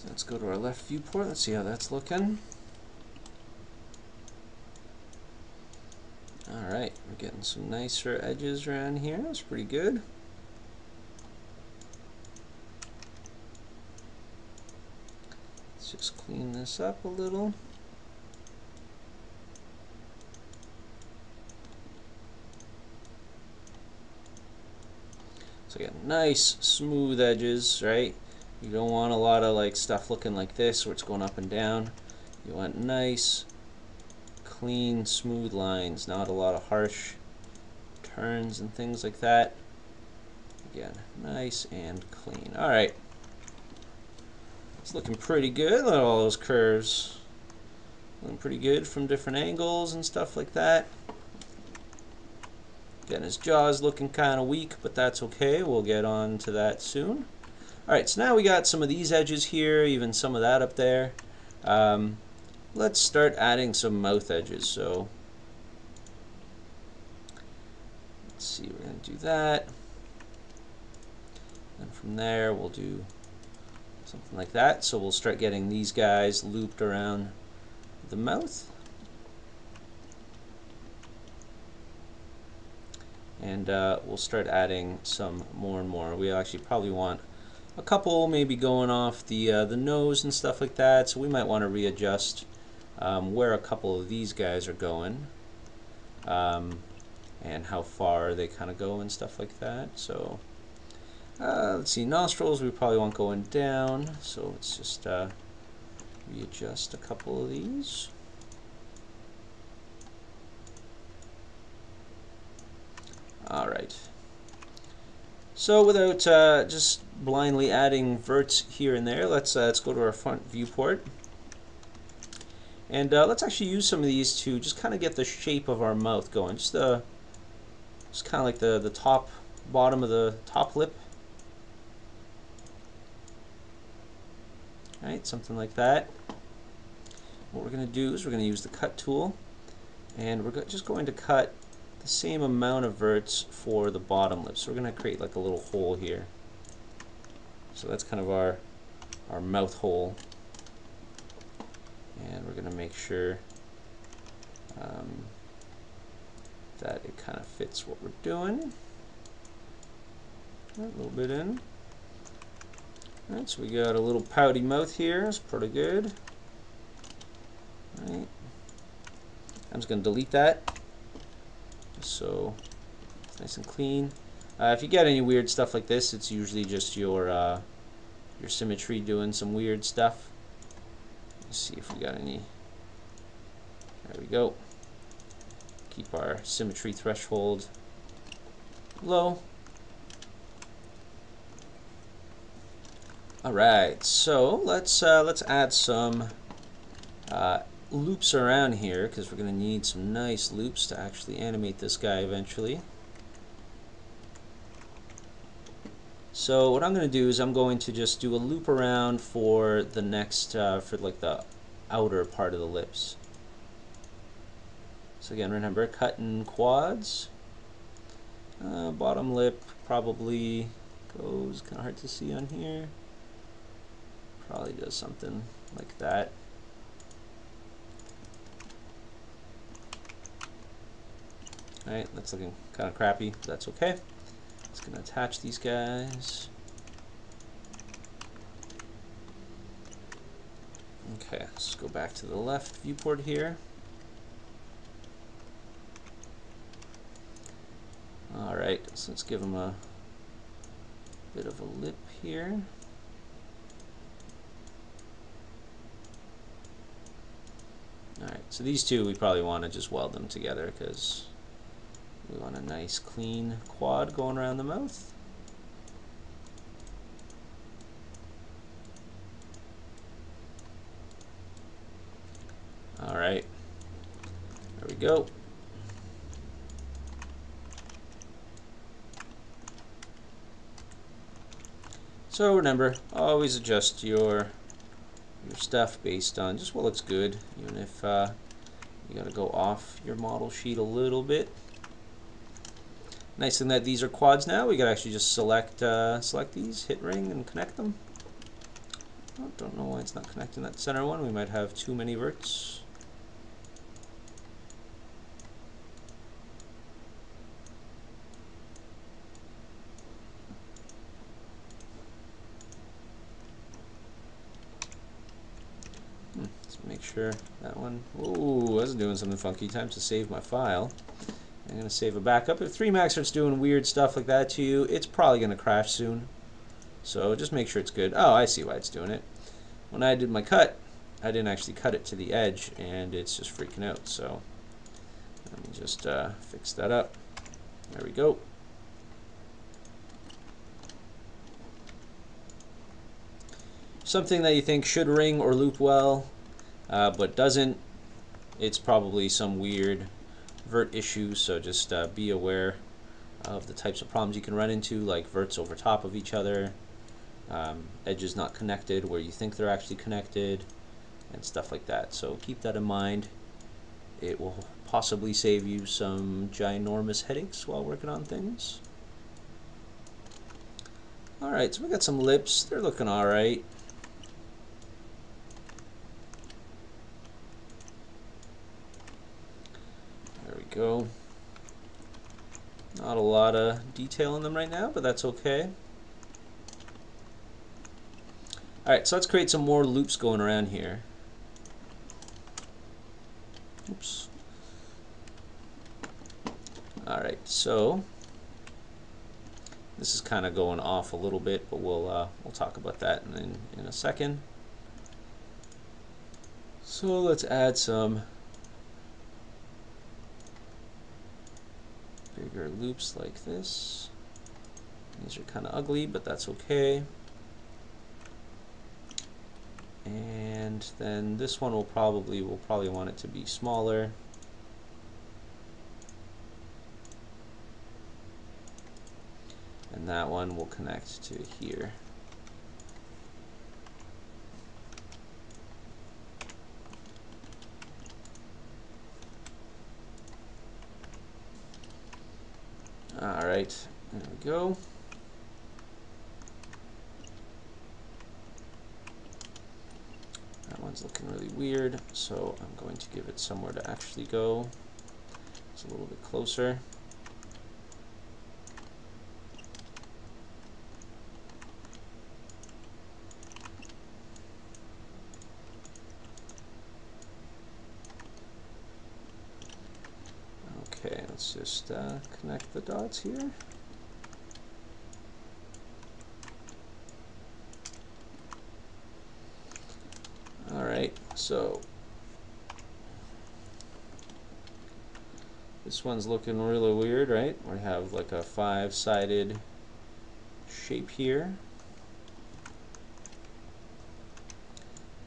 Let's go to our left viewport. Let's see how that's looking. Alright, we're getting some nicer edges around here. That's pretty good. Let's just clean this up a little. So again, nice smooth edges, right? You don't want a lot of like stuff looking like this where it's going up and down. You want nice, clean, smooth lines, not a lot of harsh turns and things like that. Again, nice and clean. Alright. It's looking pretty good. Look at all those curves. Looking pretty good from different angles and stuff like that. Again, his jaw's looking kind of weak, but that's okay. We'll get on to that soon. Alright, so now we got some of these edges here, even some of that up there. Let's start adding some mouth edges. So let's see, we're going to do that. And from there we'll do something like that. So we'll start getting these guys looped around the mouth. And we'll start adding some more and more. We actually probably want a couple maybe going off the nose and stuff like that, so we might want to readjust where a couple of these guys are going and how far they kind of go and stuff like that. So let's see, nostrils we probably want going down, so let's just readjust a couple of these. Alright. So without just blindly adding verts here and there, let's go to our front viewport. And let's actually use some of these to just kind of get the shape of our mouth going. Just kind of like the top, bottom of the top lip. Right, something like that. What we're going to do is we're going to use the cut tool, and we're just going to cut the same amount of verts for the bottom lip. So we're going to create like a little hole here. So that's kind of our mouth hole. And we're going to make sure that it kind of fits what we're doing. A little bit in. Alright, so we got a little pouty mouth here. It's pretty good. Right. I'm just going to delete that, just so it's nice and clean. If you get any weird stuff like this, it's usually just your symmetry doing some weird stuff. Let's see if we got any. There we go. Keep our symmetry threshold low. All right, so let's add some loops around here, because we're going to need some nice loops to actually animate this guy eventually. So what I'm going to do is I'm going to just do a loop around for the next, for like the outer part of the lips. So again, remember, cutting quads. Bottom lip probably goes kind of hard to see on here. Probably does something like that. Alright, that's looking kind of crappy, but that's okay. Just going to attach these guys. Okay, let's go back to the left viewport here. Alright, so let's give them a bit of a lip here. Alright, so these two we probably want to just weld them together because we want a nice clean quad going around the mouth. Alright, there we go. So remember, always adjust your stuff based on just what looks good, even if you got to go off your model sheet a little bit. Nice thing that these are quads now, we can actually just select these, hit ring, and connect them. Oh, don't know why it's not connecting that center one. We might have too many verts. Let's make sure that one. Ooh, that's doing something funky. Time to save my file. I'm going to save a backup. If 3Max starts doing weird stuff like that to you, it's probably going to crash soon. So just make sure it's good. Oh, I see why it's doing it. When I did my cut, I didn't actually cut it to the edge, and it's just freaking out. So let me just fix that up. There we go. Something that you think should ring or loop well, but doesn't, it's probably some weird vert issue, so just be aware of the types of problems you can run into, like verts over top of each other, edges not connected where you think they're actually connected, and stuff like that. So keep that in mind. It will possibly save you some ginormous headaches while working on things. Alright, so we got some lips. They're looking alright. There we go. Not a lot of detail in them right now, but that's okay. Alright, so let's create some more loops going around here. Oops. Alright, so this is kind of going off a little bit, but we'll talk about that in a second. So let's add some bigger loops like this. These are kind of ugly, but that's okay. And then this one we'll probably want it to be smaller. And that one will connect to here. Alright, there we go. That one's looking really weird, so I'm going to give it somewhere to actually go. It's a little bit closer. Okay, let's just connect the dots here. Alright, so this one's looking really weird, right? We have like a 5-sided shape here.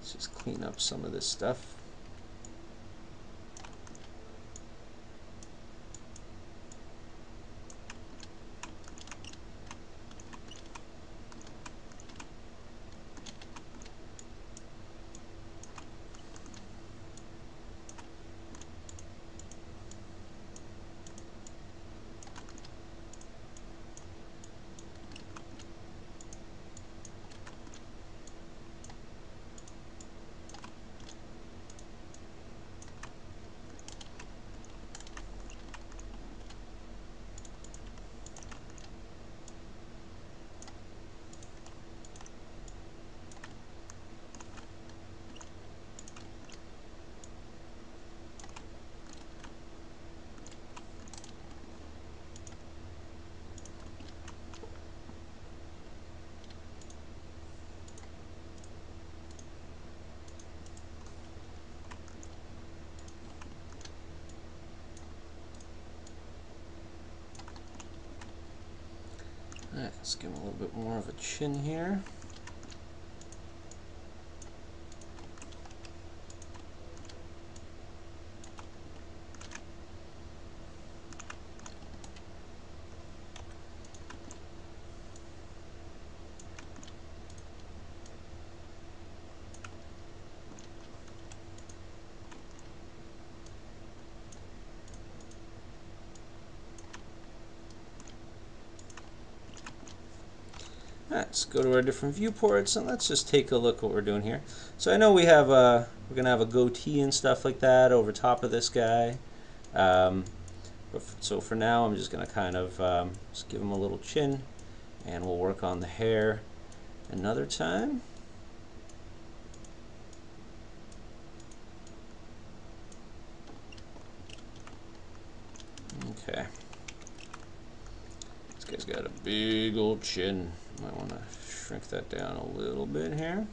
Let's just clean up some of this stuff. Alright, let's give him a little bit more of a chin here. Alright, let's go to our different viewports and let's just take a look what we're doing here. So I know we have we're gonna have a goatee and stuff like that over top of this guy. So for now, I'm just gonna kind of just give him a little chin, and we'll work on the hair another time. Okay. This guy's got a big old chin. Might want to shrink that down a little bit here.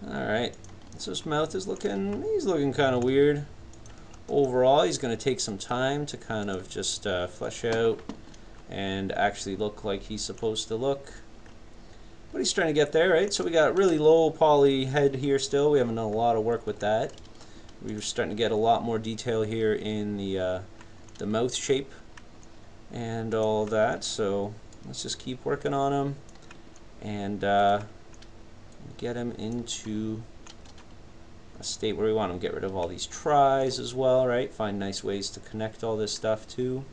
Alright, so his mouth is he's looking kind of weird. Overall, he's going to take some time to kind of just flesh out and actually look like he's supposed to look. But he's trying to get there, right? So we got really low poly head here still. We haven't done a lot of work with that. We're starting to get a lot more detail here in the mouth shape and all that. So let's just keep working on him and get him into a state where we want him. Get rid of all these tries as well, right? Find nice ways to connect all this stuff too.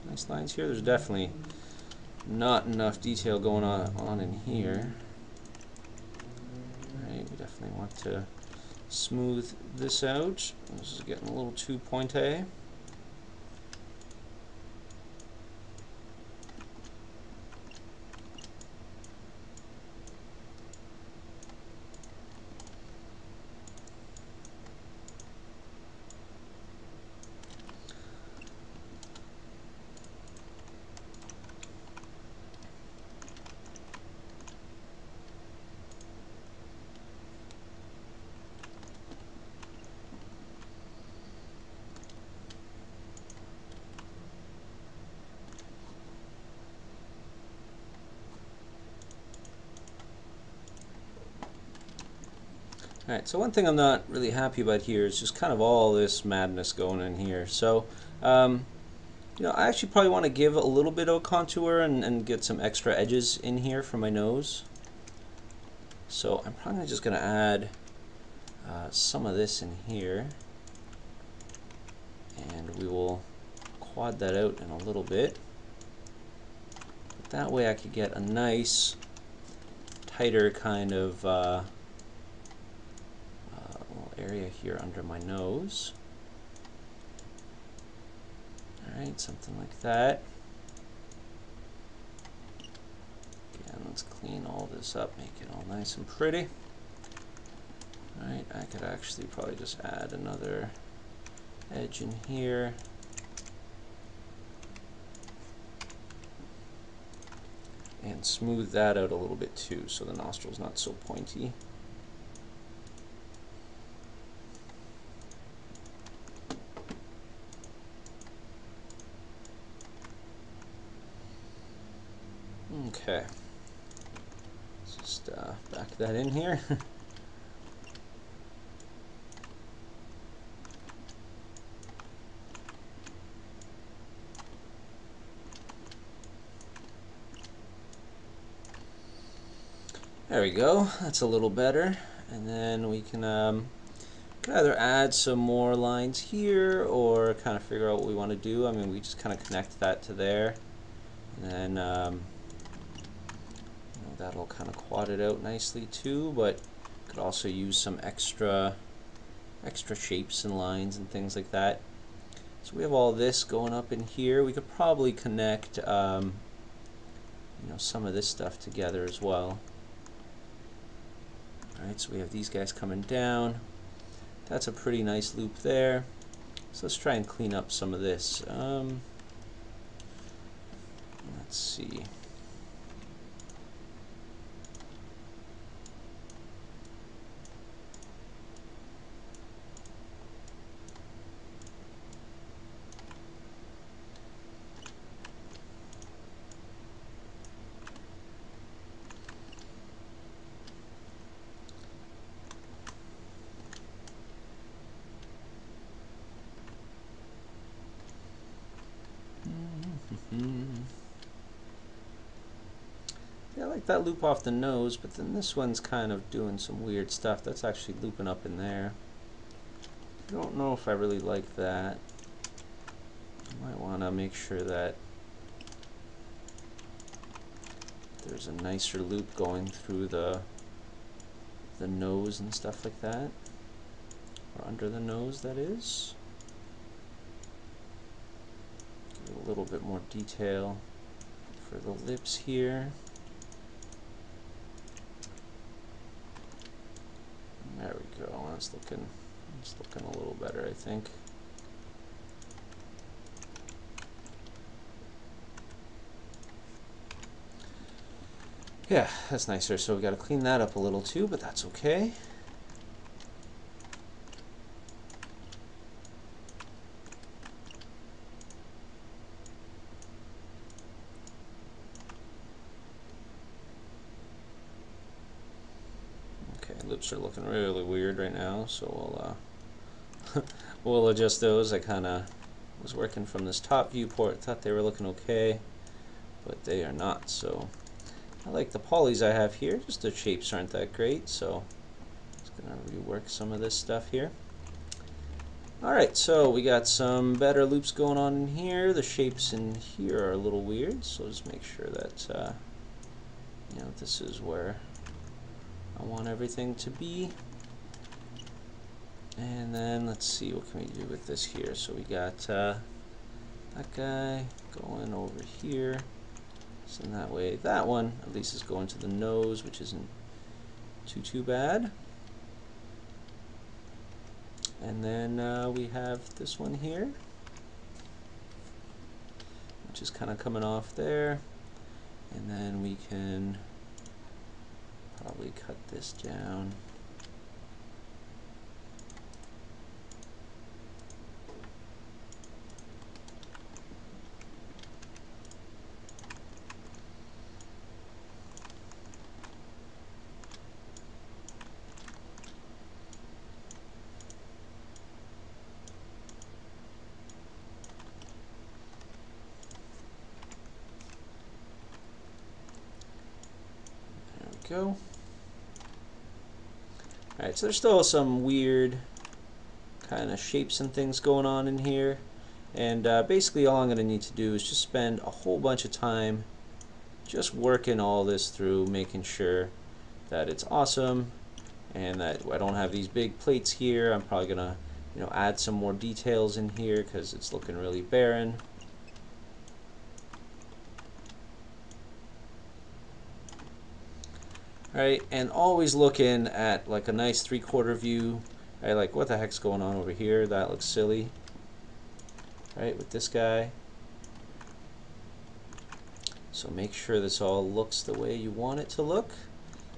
Nice lines here. There's definitely not enough detail going on in here. Right, we definitely want to smooth this out. This is getting a little too pointy. Alright, so one thing I'm not really happy about here is just kind of all this madness going in here. So, you know, I actually probably want to give a little bit of contour and get some extra edges in here for my nose. So I'm probably just going to add some of this in here, and we will quad that out in a little bit. But that way I could get a nice, tighter kind of little area here under my nose. Alright, something like that. Again, let's clean all this up, make it all nice and pretty. Alright, I could actually probably just add another edge in here. And smooth that out a little bit too, so the nostril's not so pointy. Okay, let's just back that in here. There we go, that's a little better. And then we can either add some more lines here or kind of figure out what we want to do. I mean, we just kind of connect that to there, and then you know, that'll kind of quad it out nicely too, but could also use some extra shapes and lines and things like that. So we have all this going up in here. We could probably connect you know, some of this stuff together as well. Alright, so we have these guys coming down. That's a pretty nice loop there. So let's try and clean up some of this. Let's see. Yeah, I like that loop off the nose, but then this one's kind of doing some weird stuff. That's actually looping up in there. I don't know if I really like that. I might want to make sure that there's a nicer loop going through the nose and stuff like that, or under the nose, that is. Give it a little bit more detail for the lips here. There we go. That's looking a little better, I think. Yeah, that's nicer. So we got to clean that up a little too, but that's okay. Okay, lips are looking really weird right now, so we'll adjust those. I kind of was working from this top viewport, thought they were looking okay, but they are not. So I like the polys I have here, just the shapes aren't that great, so I'm just going to rework some of this stuff here. Alright, so we got some better loops going on in here. The shapes in here are a little weird, so just make sure that you know, this is where I want everything to be. And then let's see, what can we do with this here? So we got that guy going over here. So that way, that one at least is going to the nose, which isn't too bad. And then we have this one here, which is kind of coming off there. And then we can probably cut this down. Go. Alright, so there's still some weird kind of shapes and things going on in here. And basically all I'm going to need to do is just spend a whole bunch of time just working all this through, making sure that it's awesome and that I don't have these big plates here. I'm probably going to add some more details in here because it's looking really barren. Right, and always looking at like a nice 3/4 view. I like, what the heck's going on over here? That looks silly. Right, with this guy. So make sure this all looks the way you want it to look.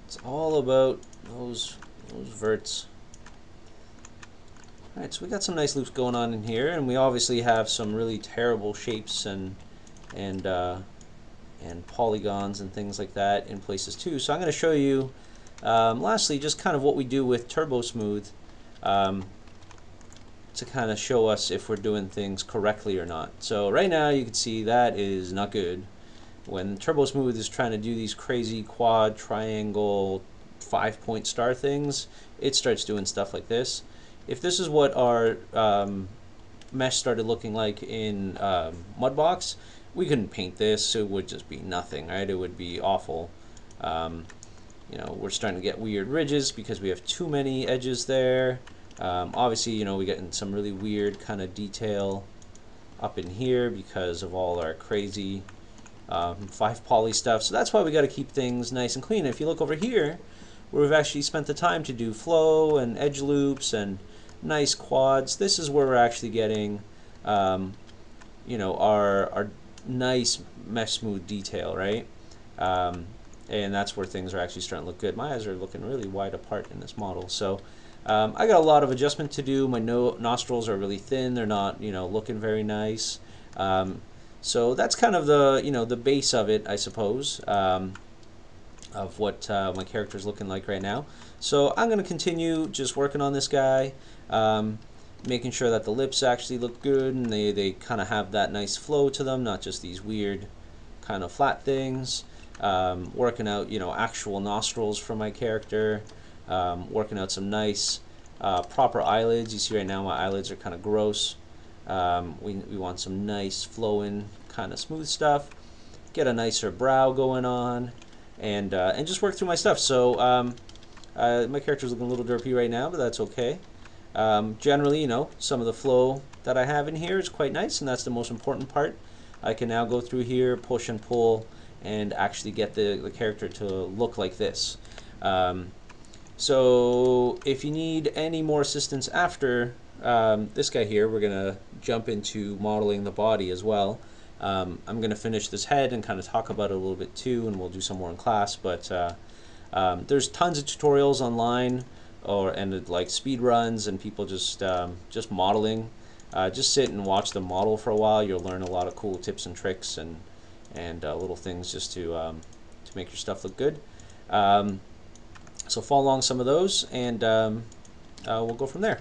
It's all about those verts. Alright, so we got some nice loops going on in here, and we obviously have some really terrible shapes and polygons and things like that in places too. So I'm going to show you lastly just kind of what we do with Turbo Smooth to kind of show us if we're doing things correctly or not. So right now you can see that is not good. When Turbo Smooth is trying to do these crazy quad, triangle, 5-point star things, it starts doing stuff like this. If this is what our mesh started looking like in Mudbox, we couldn't paint this, so it would just be nothing, right? It would be awful. We're starting to get weird ridges because we have too many edges there. Obviously, we get some really weird kind of detail up in here because of all our crazy 5 poly stuff. So that's why we got to keep things nice and clean. If you look over here, where we've actually spent the time to do flow and edge loops and nice quads, this is where we're actually getting our nice mesh smooth detail, right? And that's where things are actually starting to look good. My eyes are looking really wide apart in this model, so I got a lot of adjustment to do. My nostrils are really thin; they're not, looking very nice. So that's kind of the, the base of it, I suppose, of what my character is looking like right now. So I'm going to continue just working on this guy, making sure that the lips actually look good and they kind of have that nice flow to them, not just these weird kind of flat things. Working out, actual nostrils for my character, working out some nice proper eyelids. You see right now my eyelids are kind of gross. We want some nice flowing kind of smooth stuff. Get a nicer brow going on, and just work through my stuff. So my character's looking a little derpy right now, but that's okay. Generally, some of the flow that I have in here is quite nice, and that's the most important part. I can now go through here, push and pull, and actually get the character to look like this. So if you need any more assistance after this guy here, we're going to jump into modeling the body as well. I'm going to finish this head and kind of talk about it a little bit too, and we'll do some more in class, but there's tons of tutorials online and like speed runs and people just modeling. Just sit and watch them model for a while. You'll learn a lot of cool tips and tricks and little things just to make your stuff look good. So follow along some of those, and we'll go from there.